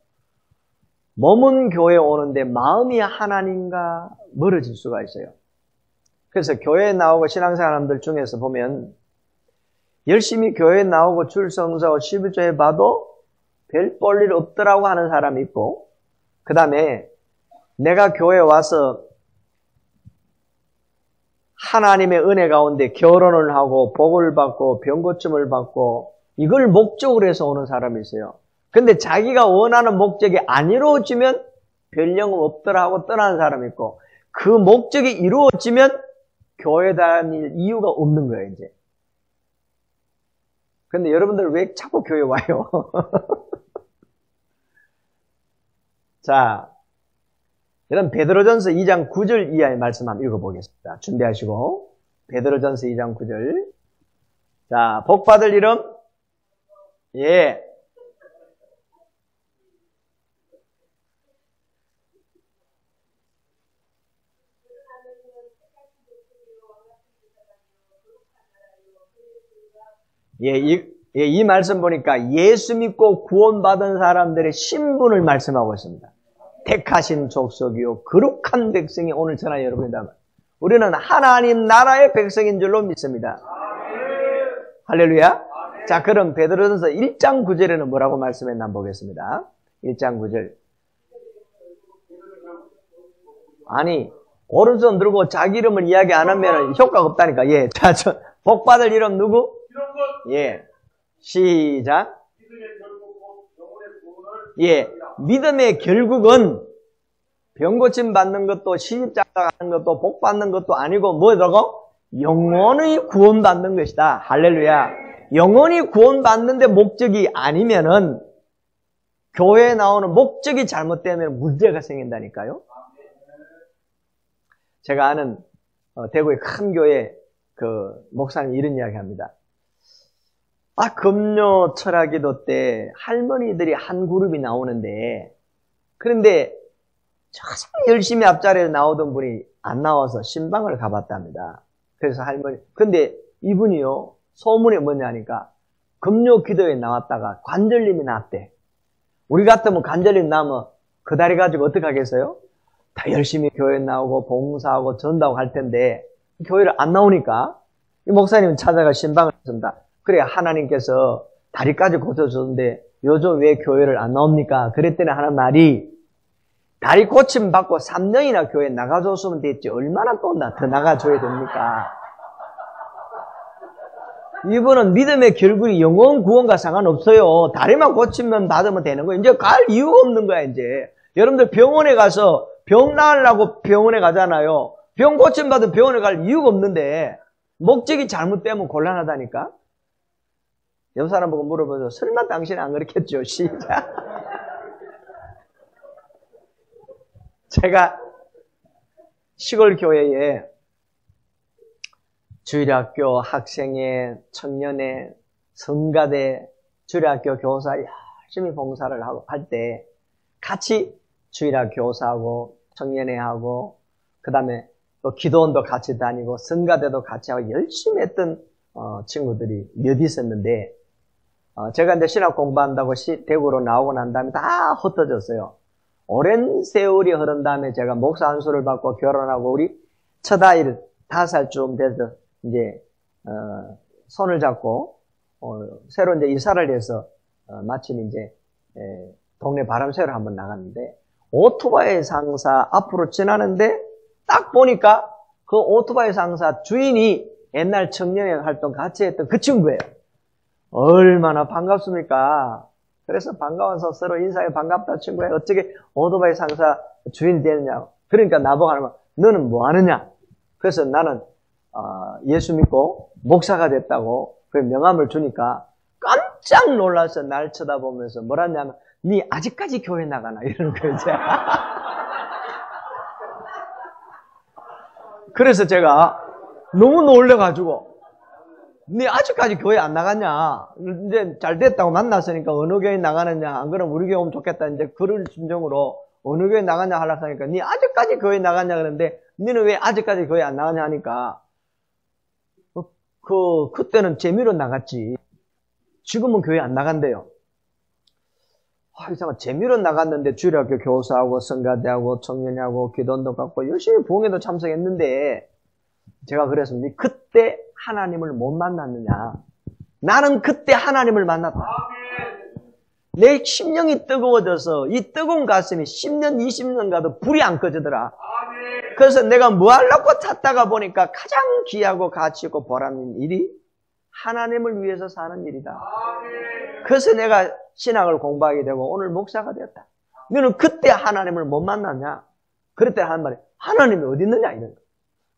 몸은 교회에 오는데 마음이 하나님과 멀어질 수가 있어요. 그래서 교회에 나오고 신앙생활하는 중에서 보면 열심히 교회에 나오고 줄 성서하고 11조에 봐도 별 볼일 없더라고 하는 사람이 있고, 그 다음에 내가 교회에 와서 하나님의 은혜 가운데 결혼을 하고 복을 받고 병고침을 받고 이걸 목적으로 해서 오는 사람이 있어요. 근데 자기가 원하는 목적이 안 이루어지면 별 영업 없더라 하고 떠나는 사람이 있고, 그 목적이 이루어지면 교회 다닐 이유가 없는 거예요, 이제. 근데 여러분들 왜 자꾸 교회 와요? 자, 여러분 베드로전서 2장 9절 이하의 말씀 한번 읽어보겠습니다. 준비하시고 베드로전서 2장 9절. 자, 복 받을 이름? 예. 이 말씀 보니까 예수 믿고 구원받은 사람들의 신분을 말씀하고 있습니다. 택하신 족속이요 거룩한 백성이 오늘 전하 여러분이다. 우리는 하나님 나라의 백성인 줄로 믿습니다. 할렐루야. 자, 그럼 베드로전서 1장 9절에는 뭐라고 말씀했나 보겠습니다. 1장 9절. 아니, 오른손 들고 자기 이름을 이야기 안 하면 효과가 없다니까. 예. 자, 복 받을 이름 누구? 예. 시작. 예. 믿음의 결국은 병고침 받는 것도 시집장가 가는 것도 복 받는 것도 아니고 뭐라고? 영원히 구원받는 것이다. 할렐루야. 영원히 구원받는데 목적이 아니면은 교회에 나오는 목적이 잘못되면 문제가 생긴다니까요. 제가 아는 대구의 큰 교회 그 목사님 이런 이야기 합니다. 금요 철학기도 때 할머니들이 한 그룹이 나오는데, 그런데 가장 열심히 앞자리에 나오던 분이 안 나와서 신방을 가봤답니다. 그래서 할머니, 근데 이분이요, 소문이 뭐냐니까, 금요 기도에 나왔다가 관절림이 났대. 우리 같으면 관절림 나면 그 다리 가지고 어떻게 하겠어요? 다 열심히 교회 나오고 봉사하고 전도하고 할 텐데, 교회를 안 나오니까, 이 목사님 찾아가 신방을 했습니다. 그래, 하나님께서 다리까지 고쳐줬는데 요즘 왜 교회를 안 나옵니까? 그랬더니 하는 말이, 다리 고침 받고 3년이나 교회 나가줬으면 됐지 얼마나 또 더 나가줘야 됩니까? 이분은 믿음의 결국이 영원 구원과 상관없어요. 다리만 고치면 받으면 되는 거예요. 이제 갈 이유가 없는 거야. 이제 여러분들 병원에 가서 병 나으려고 병원에 가잖아요. 병 고침 받으면 병원에 갈 이유가 없는데 목적이 잘못되면 곤란하다니까. 옆 사람 보고 물어보죠. 설마 당신 안 그렇겠죠? 시작. 제가 시골 교회에 주일학교 학생회, 청년회, 성가대, 주일학교 교사 열심히 봉사를 할 때 같이 주일학교 교사하고 청년회하고 그 다음에 또 기도원도 같이 다니고 성가대도 같이 하고 열심히 했던 친구들이 몇 있었는데 제가 이제 신학 공부한다고 대구로 나오고 난 다음에 다 흩어졌어요. 오랜 세월이 흐른 다음에 제가 목사 안수를 받고 결혼하고 우리 첫 아이를 5살쯤 돼서 이제 손을 잡고 새로 이제 이사를 해서 마침 이제 동네 바람쐬러 한번 나갔는데 오토바이 상사 앞으로 지나는데 딱 보니까 그 오토바이 상사 주인이 옛날 청년회 활동 같이 했던 그 친구예요. 얼마나 반갑습니까? 그래서 반가워서 서로 인사해 반갑다 친구야. 어떻게 오토바이 상사 주인이 되느냐고. 그러니까 나보고 하는 말, 너는 뭐 하느냐? 그래서 나는 예수 믿고 목사가 됐다고 그 명함을 주니까 깜짝 놀라서 날 쳐다보면서 뭐라냐면 니 아직까지 교회 나가나 이러는 거예요. 그래서 제가 너무 놀래가지고 니 아직까지 교회 안 나갔냐? 이제 잘 됐다고 만났으니까 어느 교회 나가느냐? 안 그러면 우리 교회 오면 좋겠다. 이제 그럴 심정으로 어느 교회 나가냐 하려고 하니까 니 아직까지 교회 나갔냐 그러는데 니는 왜 아직까지 교회 안 나가냐 하니까 그때는 재미로 나갔지. 지금은 교회 안 나간대요. 이상한 재미로 나갔는데 주일학교 교사하고 성가대하고 청년회하고 기도원도 갖고 열심히 부흥회도 참석했는데 제가 그랬습니다. 그때 하나님을 못 만났느냐? 나는 그때 하나님을 만났다. 내 심령이 뜨거워져서 이 뜨거운 가슴이 10년, 20년 가도 불이 안 꺼지더라. 그래서 내가 뭐 하려고 찾다가 보니까 가장 귀하고 가치 있고 보람 있는 일이 하나님을 위해서 사는 일이다. 그래서 내가 신학을 공부하게 되고 오늘 목사가 되었다. 너는 그때 하나님을 못 만났냐? 그럴 때 하는 말이 하나님이 어디 있느냐 이런 거야.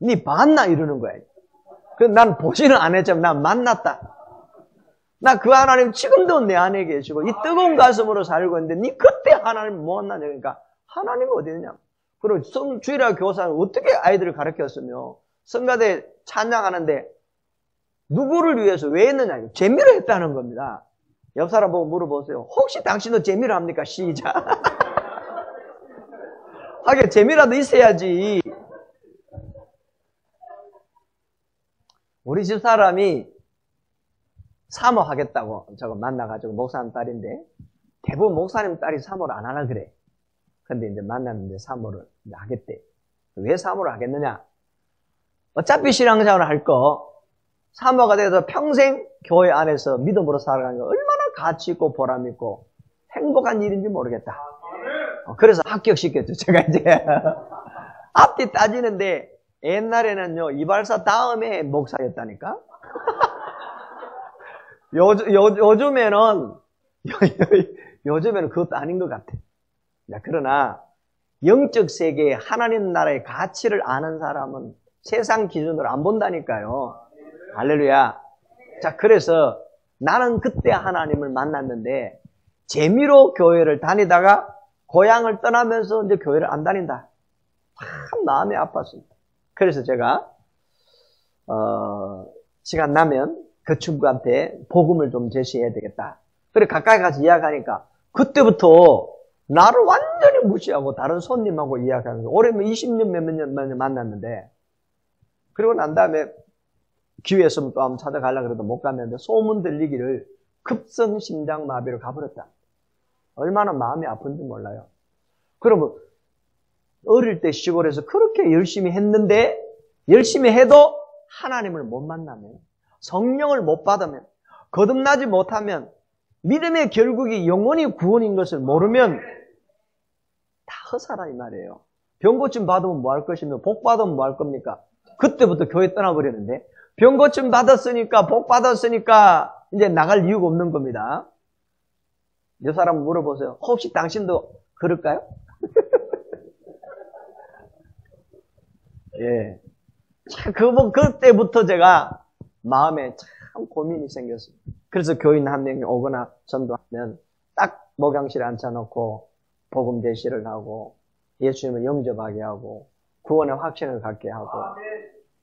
니 봤나 이러는 거야. 그래서 난 보지는 안 했지만 난 만났다. 나 그 하나님 지금도 내 안에 계시고 이 뜨거운 가슴으로 살고 있는데 니 그때 하나님 못 만났냐. 그러니까 하나님이 어디 있느냐. 그리고 주일학교 교사는 어떻게 아이들을 가르쳤으며 성가대 찬양하는데 누구를 위해서 왜 했느냐. 재미로 했다는 겁니다. 옆 사람 보고 물어보세요. 혹시 당신도 재미로 합니까? 시작. 하게 재미라도 있어야지. 우리 집 사람이 사모하겠다고 저거 만나가지고 목사님 딸인데 대부분 목사님 딸이 사모를 안 하나 그래. 근데 이제 만났는데 사모를 하겠대. 왜 사모를 하겠느냐? 어차피 신앙생활을 할 거 사모가 돼서 평생 교회 안에서 믿음으로 살아가는 거 얼마나 가치 있고 보람 있고 행복한 일인지 모르겠다. 그래서 합격시켰죠. 제가 이제 앞뒤 따지는데 옛날에는요 이발사 다음에 목사였다니까. 요즘에는 그것도 아닌 것 같아. 그러나 영적 세계에 하나님 나라의 가치를 아는 사람은 세상 기준으로 안 본다니까요. 할렐루야. 자, 그래서 나는 그때 하나님을 만났는데 재미로 교회를 다니다가 고향을 떠나면서 이제 교회를 안 다닌다. 참 마음이 아팠습니다. 그래서 제가 시간 나면 그 친구한테 복음을 좀 제시해야 되겠다. 그래 가까이 가서 이야기하니까 그때부터 나를 완전히 무시하고 다른 손님하고 이야기하는 거예요. 올해면 20년 몇몇 년 만났는데, 그리고 난 다음에 기회 있으면 또 한번 찾아가려고 그래도 못 갔는데 소문 들리기를 급성 심장마비로 가버렸다. 얼마나 마음이 아픈지 몰라요. 그러면 어릴 때 시골에서 그렇게 열심히 했는데, 열심히 해도 하나님을 못 만나면, 성령을 못 받으면, 거듭나지 못하면, 믿음의 결국이 영원히 구원인 것을 모르면 다 허사라 이 말이에요. 병 고침 받으면 뭐 할 것이며 복 받으면 뭐 할 겁니까? 그때부터 교회 떠나버리는데, 병 고침 받았으니까 복 받았으니까 이제 나갈 이유가 없는 겁니다. 이 사람 물어보세요. 혹시 당신도 그럴까요? 예. 참, 그때부터 제가 마음에 참 고민이 생겼어요. 그래서 교인 한 명이 오거나 전도하면 딱 목양실에 앉혀놓고 복음 제시를 하고 예수님을 영접하게 하고 구원의 확신을 갖게 하고,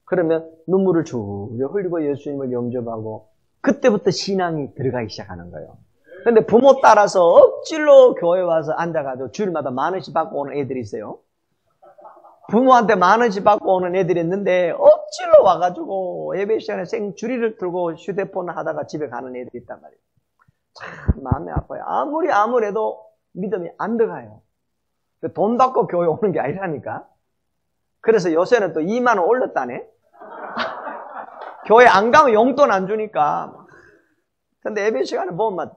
그러면 눈물을 주르 흘리고 예수님을 영접하고, 그때부터 신앙이 들어가기 시작하는 거예요. 근데 부모 따라서 억지로 교회 와서 앉아가지고 주일마다 10,000원씩 받고 오는 애들이 있어요. 부모한테 10,000원씩 받고 오는 애들이 있는데 억지로 와가지고 예배 시간에 생주리를 들고 휴대폰을 하다가 집에 가는 애들이 있단 말이에요. 참 마음이 아파요. 아무래도 믿음이 안 들어가요. 돈 받고 교회 오는 게 아니라니까. 그래서 요새는 또 2만 원 올렸다네. 교회 안 가면 용돈 안 주니까. 근데 예배 시간에 보면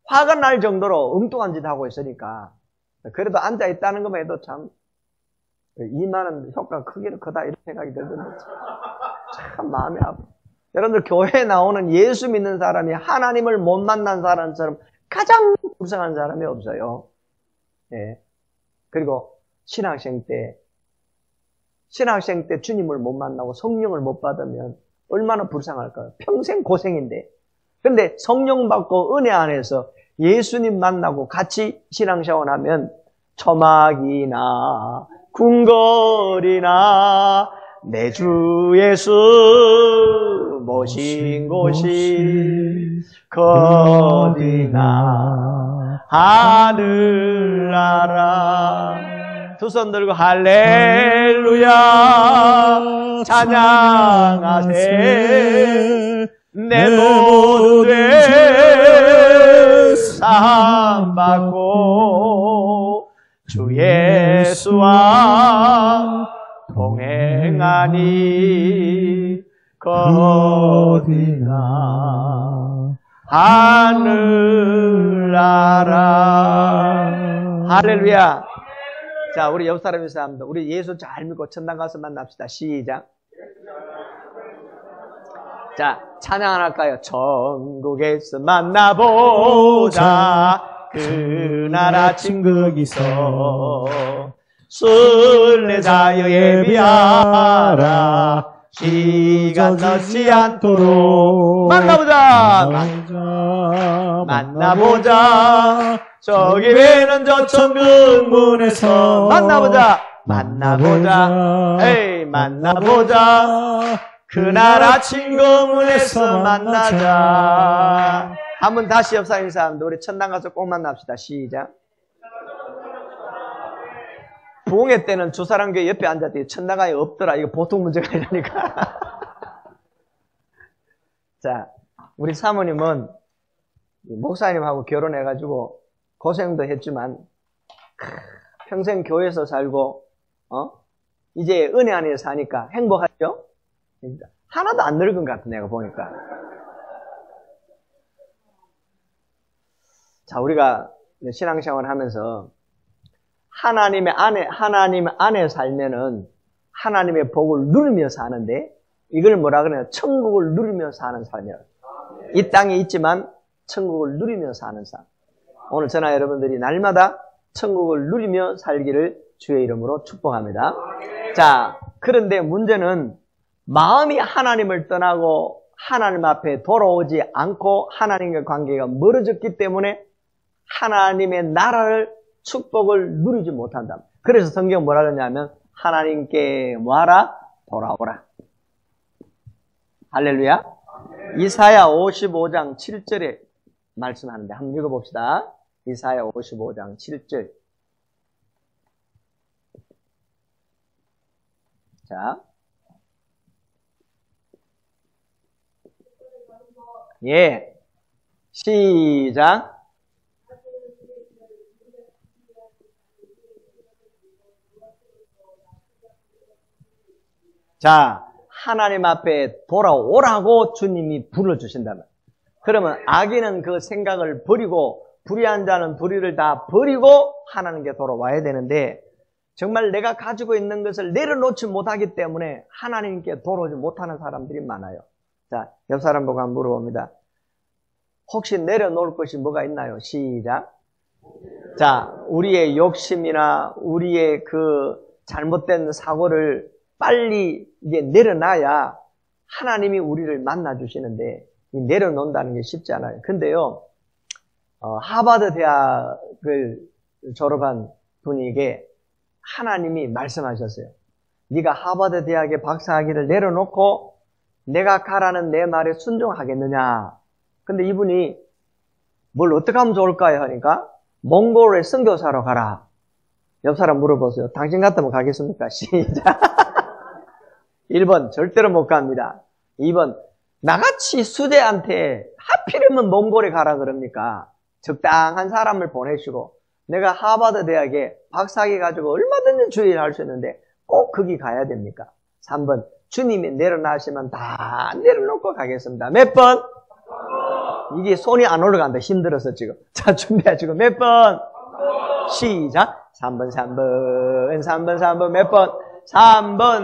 화가 날 정도로 엉뚱한 짓 하고 있으니까, 그래도 앉아있다는 것만 해도 참 2만 원 효과가 크다 이런 생각이 들던데 참 마음이 아파. 여러분들 교회에 나오는 예수 믿는 사람이 하나님을 못 만난 사람처럼 가장 불쌍한 사람이 없어요. 예. 그리고 신학생 때 주님을 못 만나고 성령을 못 받으면 얼마나 불쌍할까요? 평생 고생인데. 근데 성령 받고 은혜 안에서 예수님 만나고 같이 신앙생활하면 초막이나 궁궐이나 내 주 예수 모신 곳이 거디나 하늘나라. 두 손 들고 할렐루야 찬양하세. 내 모든 죄 사함받고 주 예수와 동행하니 거디나 하늘나라. 할렐루야. 자, 우리 옆 사람이 사람들, 우리 예수 잘 믿고 천당 가서 만납시다. 시작. 자, 찬양 안 할까요? 천국에서 만나보자. 그 나라 친구기서 순례자여 예비하라. 시간 넣지 않도록 만나보자. 저기 배는 저 천국 문에서 만나보자. 에이, 만나보자. 그 나라 친구 문에서 만나자. 한번 다시 옆 사람들 우리 천당 가서 꼭 만납시다. 시작. 부흥회 때는 주사랑교회 옆에 앉았더니 천당 가에 없더라. 이거 보통 문제가 아니라니까. 자, 우리 사모님은 목사님하고 결혼해가지고 고생도 했지만 평생 교회에서 살고 이제 은혜 안에서 사니까 행복하죠? 하나도 안 늙은 것 같아 내가 보니까. 자, 우리가 신앙생활을 하면서 하나님 안에 살면은 하나님의 복을 누리며 사는데, 이걸 뭐라 그래요? 천국을 누리며 사는 삶이에요. 이 땅에 있지만 천국을 누리며 사는 삶. 오늘 저나 여러분들이 날마다 천국을 누리며 살기를 주의 이름으로 축복합니다. 자, 그런데 문제는 마음이 하나님을 떠나고 하나님 앞에 돌아오지 않고 하나님과 관계가 멀어졌기 때문에 하나님의 나라를, 축복을 누리지 못한다. 그래서 성경 뭐라 그러냐면 하나님께 뭐하라? 돌아오라. 할렐루야. 이사야 55장 7절에 말씀하는데 한번 읽어봅시다. 이사야 55장 7절. 자, 예, 시작. 자, 하나님 앞에 돌아오라고 주님이 불러주신다면, 그러면 악인은 그 생각을 버리고 불의한 자는 불의를 다 버리고 하나님께 돌아와야 되는데, 정말 내가 가지고 있는 것을 내려놓지 못하기 때문에 하나님께 돌아오지 못하는 사람들이 많아요. 자, 옆 사람 보고 한번 물어봅니다. 혹시 내려놓을 것이 뭐가 있나요? 시작. 자, 우리의 욕심이나 우리의 그 잘못된 사고를 빨리 이제 내려놔야 하나님이 우리를 만나주시는데, 이 내려놓는다는 게 쉽지 않아요. 근데요, 하버드 대학을 졸업한 분에게 하나님이 말씀하셨어요. 네가 하버드 대학의 박사학위를 내려놓고 내가 가라는 내 말에 순종하겠느냐. 근데 이분이 뭘 어떻게 하면 좋을까요? 하니까 몽골에 선교사로 가라. 옆 사람 물어보세요. 당신 같으면 가겠습니까? 시작. 1번 절대로 못 갑니다. 2번 나같이 수재한테 하필이면 몽골에 가라 그럽니까? 적당한 사람을 보내시고 내가 하버드 대학에 박사학위 가지고 얼마든지 주의를 할 수 있는데 꼭 거기 가야 됩니까? 3번 주님이 내려놔시면 다 내려놓고 가겠습니다. 몇 번? 이게 손이 안 올라간다. 힘들어서 지금. 자, 준비하시고 몇 번? 시작. 3번 몇 번?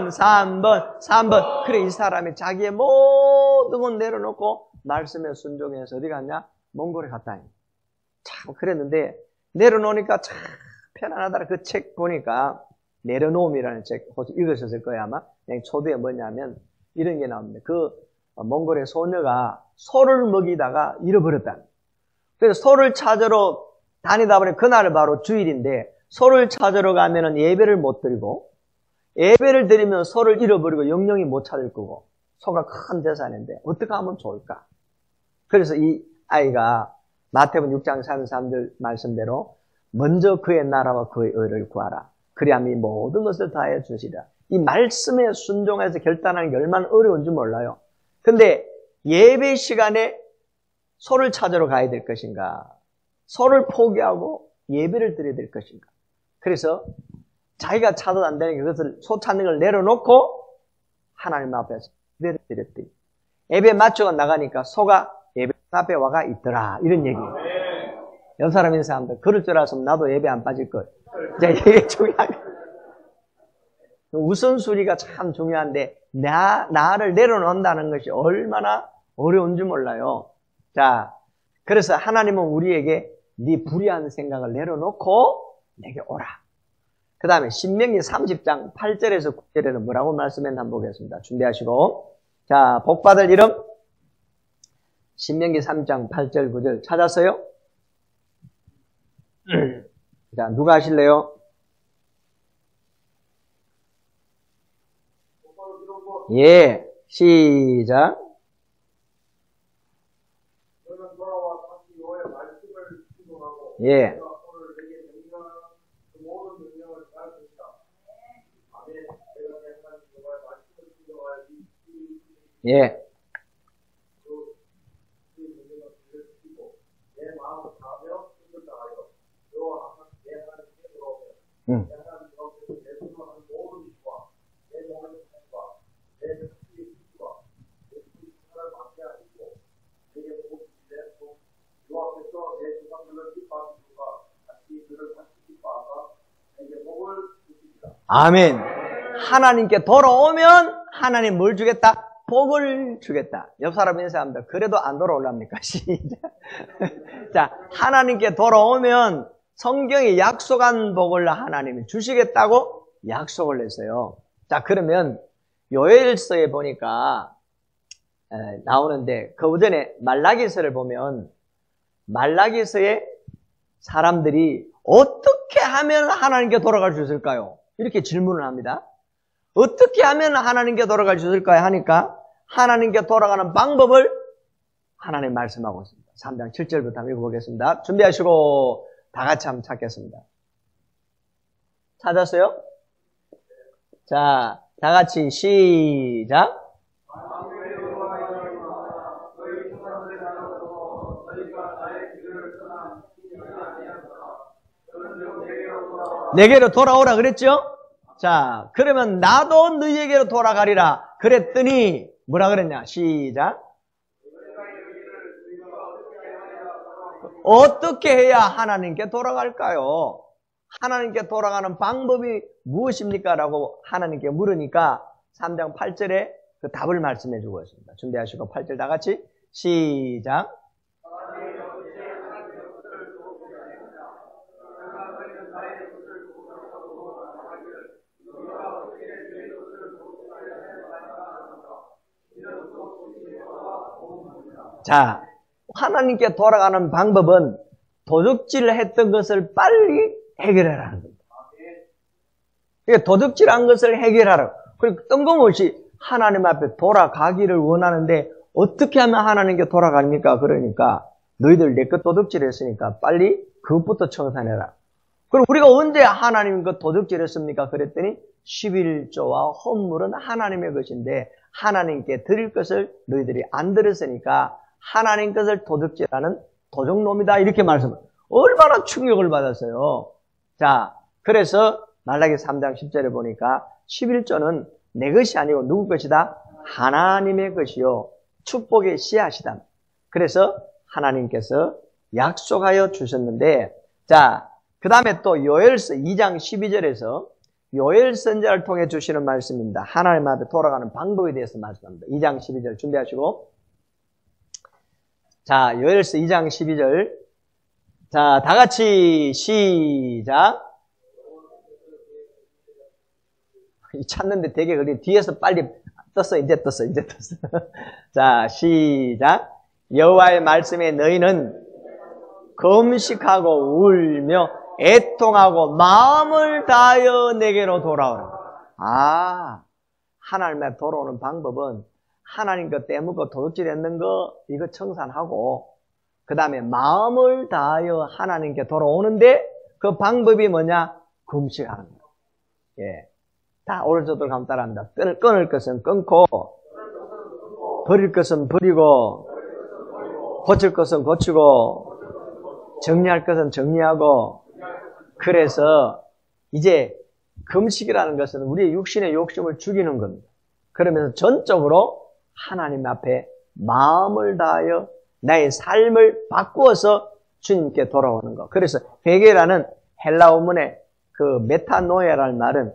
3번. 그래, 이 사람이 자기의 모든 건 내려놓고 말씀에 순종해서 어디 갔냐? 몽골에 갔다. 참 그랬는데 내려놓으니까 참 편안하더라. 그 책 보니까 내려놓음이라는 책 혹시 읽으셨을 거예요 아마. 그냥 초두에 뭐냐면 이런 게 나옵니다. 그 몽골의 소녀가 소를 먹이다가 잃어버렸다. 그래서 소를 찾으러 다니다 보니 그날은 바로 주일인데 소를 찾으러 가면은 예배를 못 드리고 예배를 드리면 소를 잃어버리고 영영이 못 찾을 거고 소가 큰 재산인데 어떻게 하면 좋을까? 그래서 이 아이가 마태복음 6장 33절 말씀대로 먼저 그의 나라와 그의 의를 구하라. 그리하면 이 모든 것을 다해 주시리라. 이 말씀에 순종해서 결단하는 게 얼마나 어려운지 몰라요. 근데 예배 시간에 소를 찾으러 가야 될 것인가? 소를 포기하고 예배를 드려야 될 것인가? 그래서 자기가 찾아도 안 되는 그것을 소 찾는 걸 내려놓고 하나님 앞에서 예배를 드렸더니 예배 마치고 나가니까 소가 예배 앞에 와가 있더라. 이런 얘기예요. 옆 사람 있는 사람들 그럴 줄 알았으면 나도 예배 안 빠질 걸. 자, 이게 중요한 우선순위가 참 중요한데 나를 내려놓는다는 것이 얼마나 어려운지 몰라요. 자, 그래서 하나님은 우리에게 네 불의한 생각을 내려놓고 내게 오라. 그 다음에 신명기 30장 8절에서 9절에는 뭐라고 말씀했나 한번 보겠습니다. 준비하시고. 자, 복받을 이름. 신명기 3장 8절 9절 찾았어요? 자, 누가 하실래요? 예, 시작. 예. 예. 아멘. 하나님께 돌아오면 하나님 뭘 주겠다? 복을 주겠다. 옆 사람 있는 사람들 그래도 안 돌아올랍니까? 시작. 자, 하나님께 돌아오면 성경이 약속한 복을 하나님이 주시겠다고 약속을 했어요. 자, 그러면 요엘서에 보니까 나오는데 그 전에 말라기서를 보면 말라기서에 사람들이 어떻게 하면 하나님께 돌아갈 수 있을까요? 이렇게 질문을 합니다. 어떻게 하면 하나님께 돌아갈 수 있을까요? 하니까 하나님께 돌아가는 방법을 하나님 말씀하고 있습니다. 3장 7절부터 한번 읽어보겠습니다. 준비하시고 다 같이 한번 찾겠습니다. 찾았어요? 자, 다 같이 시작. 내게로 돌아오라 그랬죠? 자, 그러면 나도 너희에게로 돌아가리라 그랬더니 뭐라 그랬냐? 시작. 어떻게 해야 하나님께 돌아갈까요? 하나님께 돌아가는 방법이 무엇입니까? 라고 하나님께 물으니까 3장 8절에 그 답을 말씀해 주고 있습니다. 준비하시고 8절 다 같이 시작. 자, 하나님께 돌아가는 방법은 도둑질을 했던 것을 빨리 해결하라는 겁니다. 그러니까 도둑질한 것을 해결하라. 그리고 뜬금없이 하나님 앞에 돌아가기를 원하는데 어떻게 하면 하나님께 돌아갑니까? 그러니까 너희들 내 것 도둑질했으니까 빨리 그것부터 청산해라. 그럼 우리가 언제 하나님 것 도둑질했습니까? 그랬더니 11조와 헌물은 하나님의 것인데 하나님께 드릴 것을 너희들이 안 들었으니까 하나님 것을 도둑질하는 도적놈이다 이렇게 말씀을 얼마나 충격을 받았어요. 자, 그래서 말라기 3장 10절에 보니까 11조는 내 것이 아니고 누구 것이다? 하나님의 것이요 축복의 씨앗이다. 그래서 하나님께서 약속하여 주셨는데, 자, 그 다음에 또 요엘서 2장 12절에서 요엘 선지자를 통해 주시는 말씀입니다. 하나님 앞에 돌아가는 방법에 대해서 말씀합니다. 2장 12절 준비하시고, 자, 요엘서 2장 12절. 자, 다 같이 시작. 찾는데 되게 그리 뒤에서 빨리 떴어. 이제 떴어. 자, 시작. 여호와의 말씀에 너희는 금식하고 울며 애통하고 마음을 다하여 내게로 돌아오라. 아, 하나님 앞에 돌아오는 방법은 하나님 것 떼먹고 도둑질 했는 거 이거 청산하고 그 다음에 마음을 다하여 하나님께 돌아오는데 그 방법이 뭐냐? 금식하는 거. 예, 다 오른쪽으로 가면 따라합니다. 끊을 것은 끊고 버릴 것은 버리고 고칠 것은 고치고 정리할 것은 정리하고. 그래서 이제 금식이라는 것은 우리의 육신의 욕심을 죽이는 겁니다. 그러면서 전적으로 하나님 앞에 마음을 다하여 나의 삶을 바꾸어서 주님께 돌아오는 것. 그래서 회개라는 헬라어문의 그 메타노에라는 말은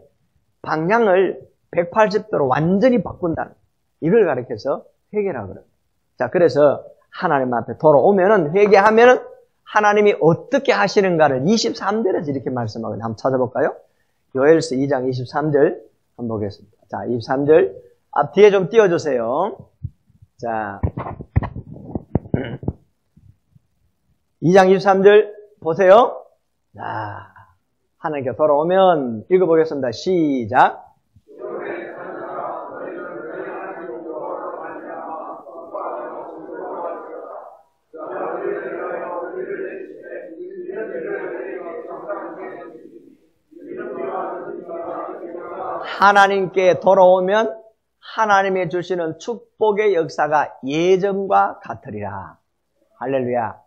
방향을 180도로 완전히 바꾼다는, 이걸 가리켜서 회개라고 그럽니다. 자, 그래서 하나님 앞에 돌아오면은, 회개하면은 하나님이 어떻게 하시는가를 23절에서 이렇게 말씀하거든요. 한번 찾아볼까요? 요엘서 2장 23절 한번 보겠습니다. 자, 23절 앞 뒤에 좀 띄워주세요. 자, 2장 23절 보세요. 자, 하나님께 돌아오면 읽어보겠습니다. 시작. 하나님께 돌아오면 하나님이 주시는 축복의 역사가 예전과 같으리라. 할렐루야.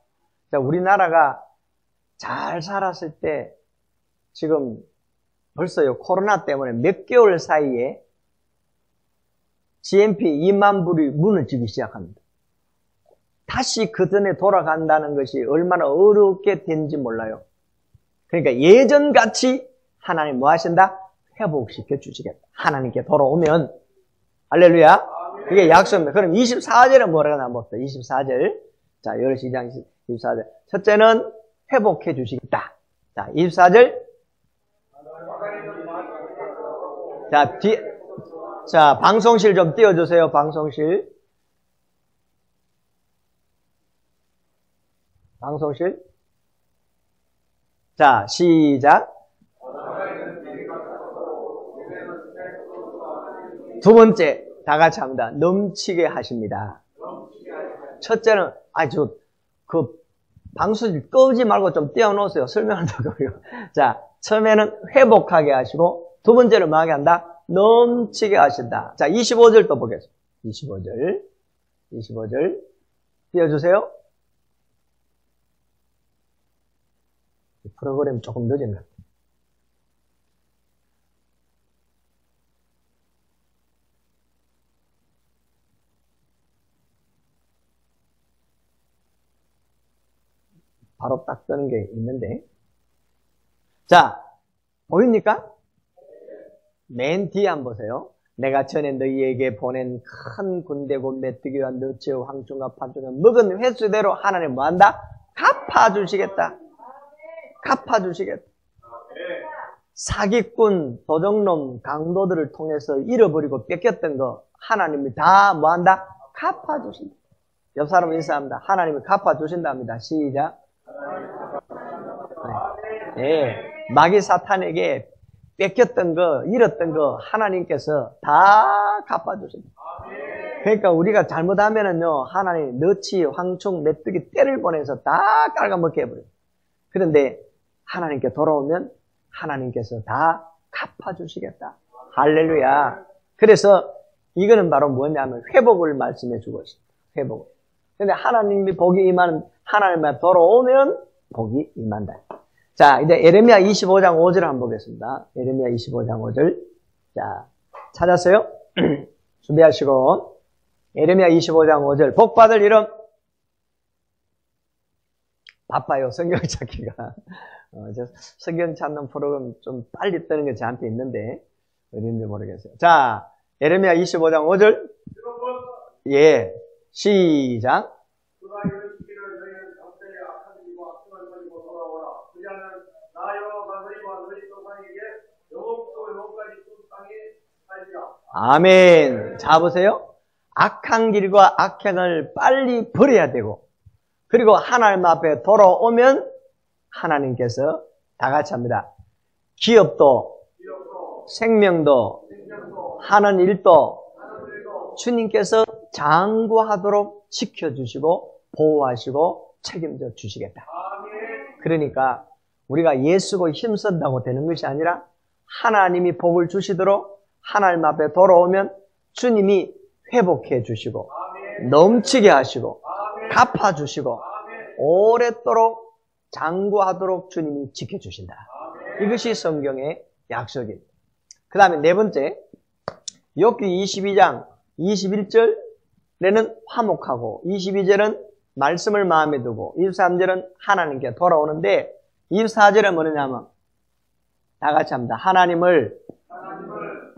자, 우리나라가 잘 살았을 때 지금 벌써요, 코로나 때문에 몇 개월 사이에 GNP 2만 불이 문을 지기 시작합니다. 다시 그 전에 돌아간다는 것이 얼마나 어렵게 된지 몰라요. 그러니까 예전같이 하나님 뭐 하신다? 회복시켜 주시겠다. 하나님께 돌아오면. 할렐루야. 그게 약속입니다. 그럼 24절은 뭐라고 나옵니까? 24절. 자, 요엘서 2장 24절. 첫째는 회복해 주시겠다. 자, 24절. 자, 방송실 좀 띄워주세요. 방송실. 자, 시작. 두 번째, 다 같이 합니다. 넘치게 하십니다. 첫째는, 방수 끄지 말고 좀 띄워놓으세요. 설명한다고요. 자, 처음에는 회복하게 하시고, 두 번째는 뭐하게 한다? 넘치게 하신다. 자, 25절 또 보겠습니다. 25절. 띄워주세요. 프로그램 조금 늦었나? 바로 딱 뜨는 게 있는데. 자, 보입니까? 맨 뒤에 한번 보세요. 내가 전에 너희에게 보낸 큰 군대고 메뚜기와 너치와 황충과 파충과 먹은 횟수대로 하나님 뭐한다? 갚아주시겠다. 갚아주시겠다. 사기꾼, 도적놈, 강도들을 통해서 잃어버리고 뺏겼던 거 하나님이 다 뭐한다? 갚아주신다. 옆 사람 인사합니다. 하나님이 갚아주신답니다. 시작. 네. 마귀 사탄에게 뺏겼던 거, 잃었던 거 하나님께서 다 갚아주신다. 그러니까 우리가 잘못하면은요, 하나님 너치, 황충, 메뚜기 떼를 보내서 다 깔아먹게 해버려요. 그런데 하나님께 돌아오면 하나님께서 다 갚아주시겠다. 할렐루야. 그래서 이거는 바로 뭐냐면 회복을 말씀해 주고 있습니다. 회복을. 근데 하나님이 복이 임하는, 하나님만 돌아오면 복이 임한다. 자, 이제 예레미야 25장 5절 한번 보겠습니다. 예레미야 25장 5절. 자, 찾았어요? 준비하시고. 예레미야 25장 5절. 복 받을 이름. 바빠요, 성경 찾기가. 성경 찾는 프로그램 좀 빨리 뜨는 게 저한테 있는데, 어딘지 모르겠어요. 자, 예레미야 25장 5절. 예, 시작. 아멘. 자, 보세요. 악한 길과 악행을 빨리 버려야 되고, 그리고 하나님 앞에 돌아오면 하나님께서 다 같이 합니다. 기업도, 생명도, 하는 일도 주님께서 장구하도록 지켜주시고 보호하시고 책임져 주시겠다. 그러니까 우리가 예수고 힘쓴다고 되는 것이 아니라 하나님이 복을 주시도록 하나님 앞에 돌아오면 주님이 회복해 주시고 넘치게 하시고 갚아주시고 오랫도록 장구하도록 주님이 지켜주신다. 이것이 성경의 약속입니다. 그 다음에 네 번째, 욥기 22장 21절에는 화목하고 22절은 말씀을 마음에 두고 23절은 하나님께 돌아오는데 24절은 뭐냐면 다 같이 합니다. 하나님을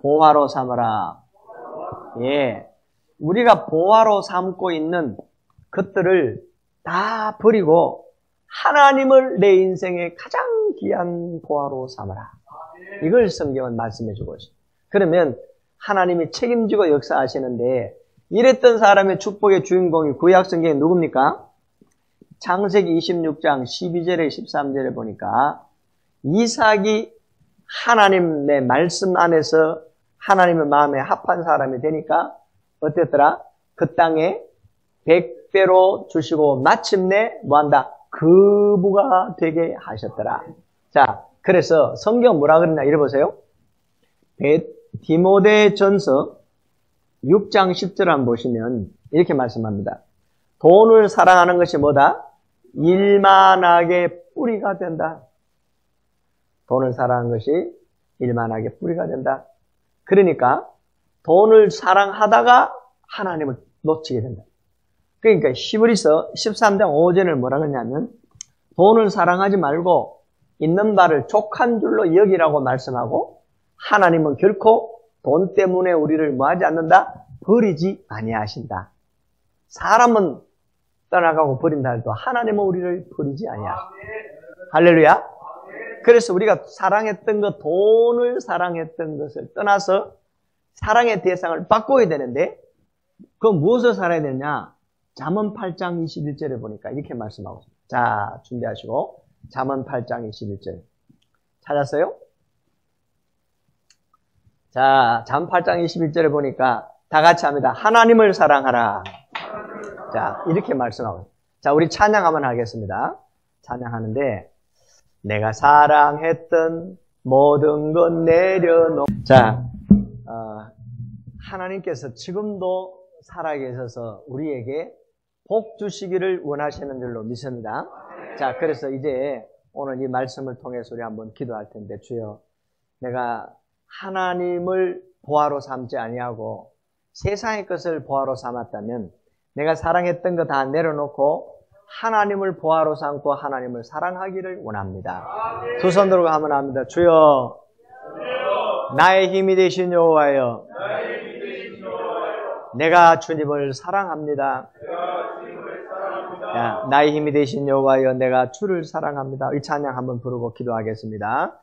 보화로 삼으라. 예, 우리가 보화로 삼고 있는 것들을 다 버리고 하나님을 내 인생의 가장 귀한 보화로 삼으라. 이걸 성경은 말씀해 주고 있습니다. 그러면 하나님이 책임지고 역사하시는데 이랬던 사람의 축복의 주인공이 구약 성경에 누굽니까? 창세기 26장 12절에 13절에 보니까 이삭이 하나님의 말씀 안에서 하나님의 마음에 합한 사람이 되니까 어땠더라? 그 땅에 100배로 주시고 마침내 뭐한다? 거부가 되게 하셨더라. 자, 그래서 성경 뭐라 그러냐 읽어보세요. 디모데전서 6장 10절 한번 보시면 이렇게 말씀합니다. 돈을 사랑하는 것이 뭐다? 일만하게 뿌리가 된다. 돈을 사랑하는 것이 일만하게 뿌리가 된다. 그러니까 돈을 사랑하다가 하나님을 놓치게 된다. 그러니까 히브리서 13장 5절을 뭐라 그러냐면 돈을 사랑하지 말고 있는 바를 족한 줄로 여기라고 말씀하고 하나님은 결코 돈 때문에 우리를 뭐하지 않는다? 버리지 아니하신다. 사람은 떠나가고 버린다 해도 하나님은 우리를 버리지 아니하신다. 할렐루야. 그래서 우리가 사랑했던 것, 돈을 사랑했던 것을 떠나서 사랑의 대상을 바꿔야 되는데 그 무엇을 살아야 되냐? 잠언 8장 21절에 보니까 이렇게 말씀하고 있습니다. 자, 준비하시고 잠언 8장 21절 찾았어요? 자, 잠언 8장 21절에 보니까 다 같이 합니다. 하나님을 사랑하라. 자, 이렇게 말씀하고. 자, 우리 찬양 한번 하겠습니다. 찬양하는데, 내가 사랑했던 모든 것 내려놓. 자, 하나님께서 지금도 살아계셔서 우리에게 복 주시기를 원하시는 줄로 믿습니다. 자, 그래서 이제 오늘 이 말씀을 통해서 우리 한번 기도할 텐데, 주여, 내가 하나님을 보화로 삼지 아니하고 세상의 것을 보화로 삼았다면 내가 사랑했던 거 다 내려놓고 하나님을 보화로 삼고 하나님을 사랑하기를 원합니다. 두 손 들고 한번 합니다. 주여, 나의 힘이 되신 여호와여, 내가 주님을 사랑합니다. 나의 힘이 되신 여호와여, 내가 주를 사랑합니다. 이 찬양 한번 부르고 기도하겠습니다.